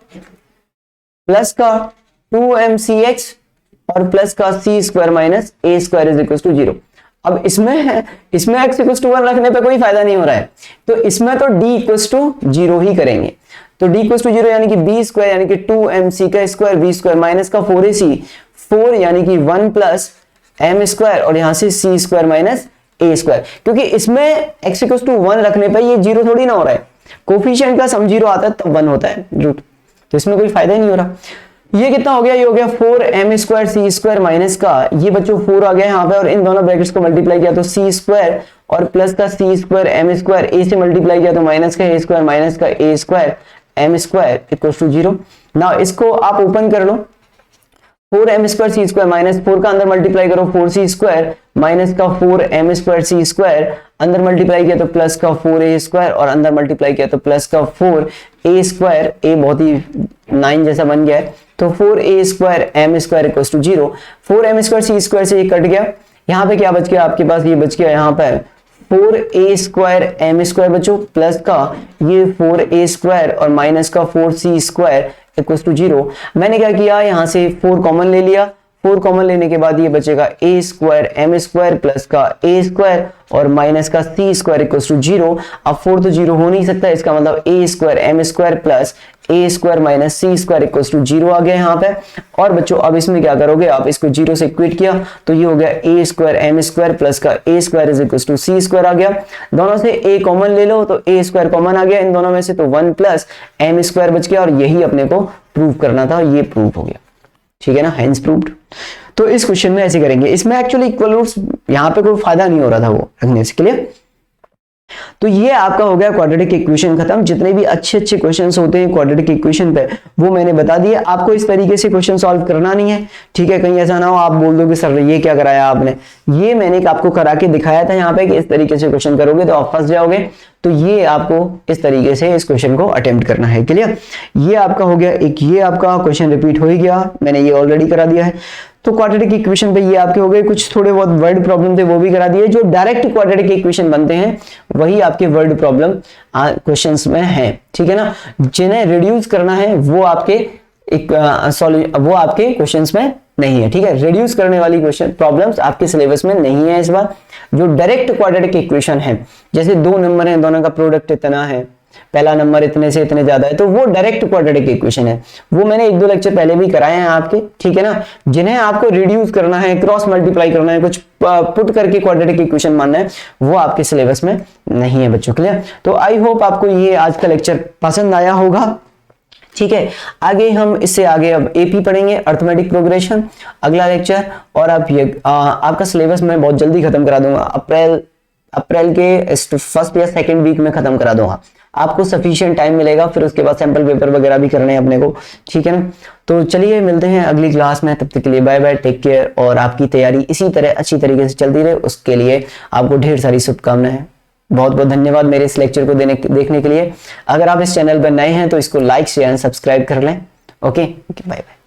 plus का 2mcx और प्लस का c square minus a square is equal to 0। अब इसमें x इक्वल टू 1 रखने पे कोई फायदा नहीं हो रहा है, तो इसमें तो d इक्वल टू 0 ही करेंगे। तो d इक्वल टू 0 यानी कि b स्क्वायर यानी कि 2mc का स्क्वायर b स्क्वायर माइनस का 4ac 4 यानी कि 1 प्लस m स्क्वायर और यहां से c square minus a square. क्योंकि इसमें x इक्वल टू 1 रखने पर ये 0 थोड़ी ना हो रहा है, कोफिशिएंट का सम 0 आता है तब 1 होता है रूट, तो इसमें कोई फायदा ही नहीं हो रहा। ये कितना हो गया, ये हो गया 4m square c square minus का, ये बच्चों 4 आ गया यहाँ पे, और इन दोनों ब्रैकेट्स को मल्टीप्लाई किया तो सी स्क्वायर और प्लस का सी स्क्वायर एम स्क्वायर, ए से मल्टीप्लाई किया तो माइनस का ए स्क्वायर माइनस का a square m square equal to 0। Now इसको आप ओपन कर लो, 4m square c square minus 4 का अंदर मल्टीप्लाई करो 4c स्क्वायर माइनस का 4m स्क्वायर सी स्क्वायर, अंदर मल्टीप्लाई किया तो प्लस का 4a स्क्वायर और अंदर मल्टीप्लाई किया तो प्लस का 4a स्क्वायर, a बहुत ही 9 जैसा बन गया है, तो 4a square m square equal to 0। 4m square c square से ये कट गया, यहाँ पे क्या बच गया आपके पास, ये बच गया यहाँ पर 4a स्क्वायर m स्क्वायर बच्चों प्लस का ये 4a स्क्वायर और माइनस का 4c स्क्वायर इक्वल टू 0। मैंने क्या किया, यहाँ से 4 कॉमन ले लिया, 4 कॉमन लेने के बाद ये बचेगा a square m square plus का a स्क्वायर और माइनस का c स्क्वायर इक्वल टू 0। अब 4 तो 0 हो नहीं सकता, इसका मतलब a square m square plus a square minus c square equal to 0 आ गया यहाँ पे। और बच्चों अब इसमें क्या करोगे आप, इसको 0 से इक्वेट किया तो ये हो गया a square m square plus का a square is equal to c square आ गया। दोनों से a कॉमन ले लो तो a स्क्वायर कॉमन आ गया इन दोनों में से, तो 1 प्लस m स्क्वायर बच गया और यही अपने को प्रूव करना था, ये प्रूव हो गया, ठीक है ना, हेंस प्रूव्ड। तो इस क्वेश्चन में ऐसे करेंगे, इसमें एक्चुअली इक्वल रूट्स यहाँ पे कोई फायदा नहीं हो रहा था वो रखने से, क्लियर। तो ये आपका हो गया क्वाड्रेटिक इक्वेशन खत्म। जितने भी अच्छे अच्छे क्वेश्चंस होते हैं क्वाड्रेटिक इक्वेशन पे वो मैंने बता दिया, आपको इस तरीके से क्वेश्चन सॉल्व करना नहीं है, ठीक है। कहीं ऐसा ना हो आप बोल दो कि सर ये क्या कराया आपने, ये मैंने आपको करा के दिखाया था यहाँ पे कि इस तरीके से क्वेश्चन करोगे तो आप फंस जाओगे। तो ये आपको इस तरीके से इस क्वेश्चन को अटेम्प्ट करना है, क्लियर। ये आपका हो गया एक, ये आपका क्वेश्चन रिपीट हो ही गया, मैंने ये ऑलरेडी करा दिया है। तो क्वाड्रेटिक इक्वेशन पे ये आपके हो गए, कुछ थोड़े बहुत वर्ड प्रॉब्लम थे वो भी करा दिए। जो डायरेक्ट क्वाड्रेटिक इक्वेशन बनते हैं वही आपके वर्ड प्रॉब्लम क्वेश्चंस में है, ठीक है ना। जिन्हें रिड्यूस करना है वो आपके वो आपके क्वेश्चंस में नहीं है, ठीक है। रिड्यूस करने वाली क्वेश्चन प्रॉब्लम्स आपके सिलेबस में नहीं है इस बार। जो डायरेक्ट क्वाड्रेटिक इक्वेशन है, जैसे दो नंबर हैं, दोनों का प्रोडक्ट इतना है, पहला नंबर इतने से इतने ज्यादा है, तो वो डायरेक्ट क्वाड्रेटिक इक्वेशन है। वो मैंने एक दो लेक्चर पहले भी कराए हैं आपके, ठीक है ना। जिन्हें आपको रिड्यूस करना है, क्रॉस मल्टीप्लाई करना है, कुछ पुट करके क्वाड्रेटिक इक्वेशन मानना है, वो आपके सिलेबस में नहीं है बच्चों, क्लियर। तो आई होप आपको ये आज का लेक्चर पसंद आया होगा, ठीक है। आगे हम इससे आगे अब एपी पढ़ेंगे, अर्थमेटिक प्रोग्रेशन, अगला लेक्चर। और आप ये आपका सिलेबस मैं बहुत जल्दी खत्म करा दूंगा, अप्रैल के फर्स्ट या सेकंड वीक में खत्म करा दूंगा। आपको सफिशिएंट टाइम मिलेगा, फिर उसके बाद सैंपल पेपर वगैरह भी करने हैं अपने को, ठीक है ना। तो चलिए मिलते हैं अगली क्लास में, तब तक के लिए बाय बाय, टेक केयर। और आपकी तैयारी इसी तरह अच्छी तरीके से चलती रहे, उसके लिए आपको ढेर सारी शुभकामनाएं। बहुत बहुत धन्यवाद मेरे इस लेक्चर को देखने के लिए। अगर आप इस चैनल पर नए हैं तो इसको लाइक शेयर एंड सब्सक्राइब कर लें। Okay, bye bye.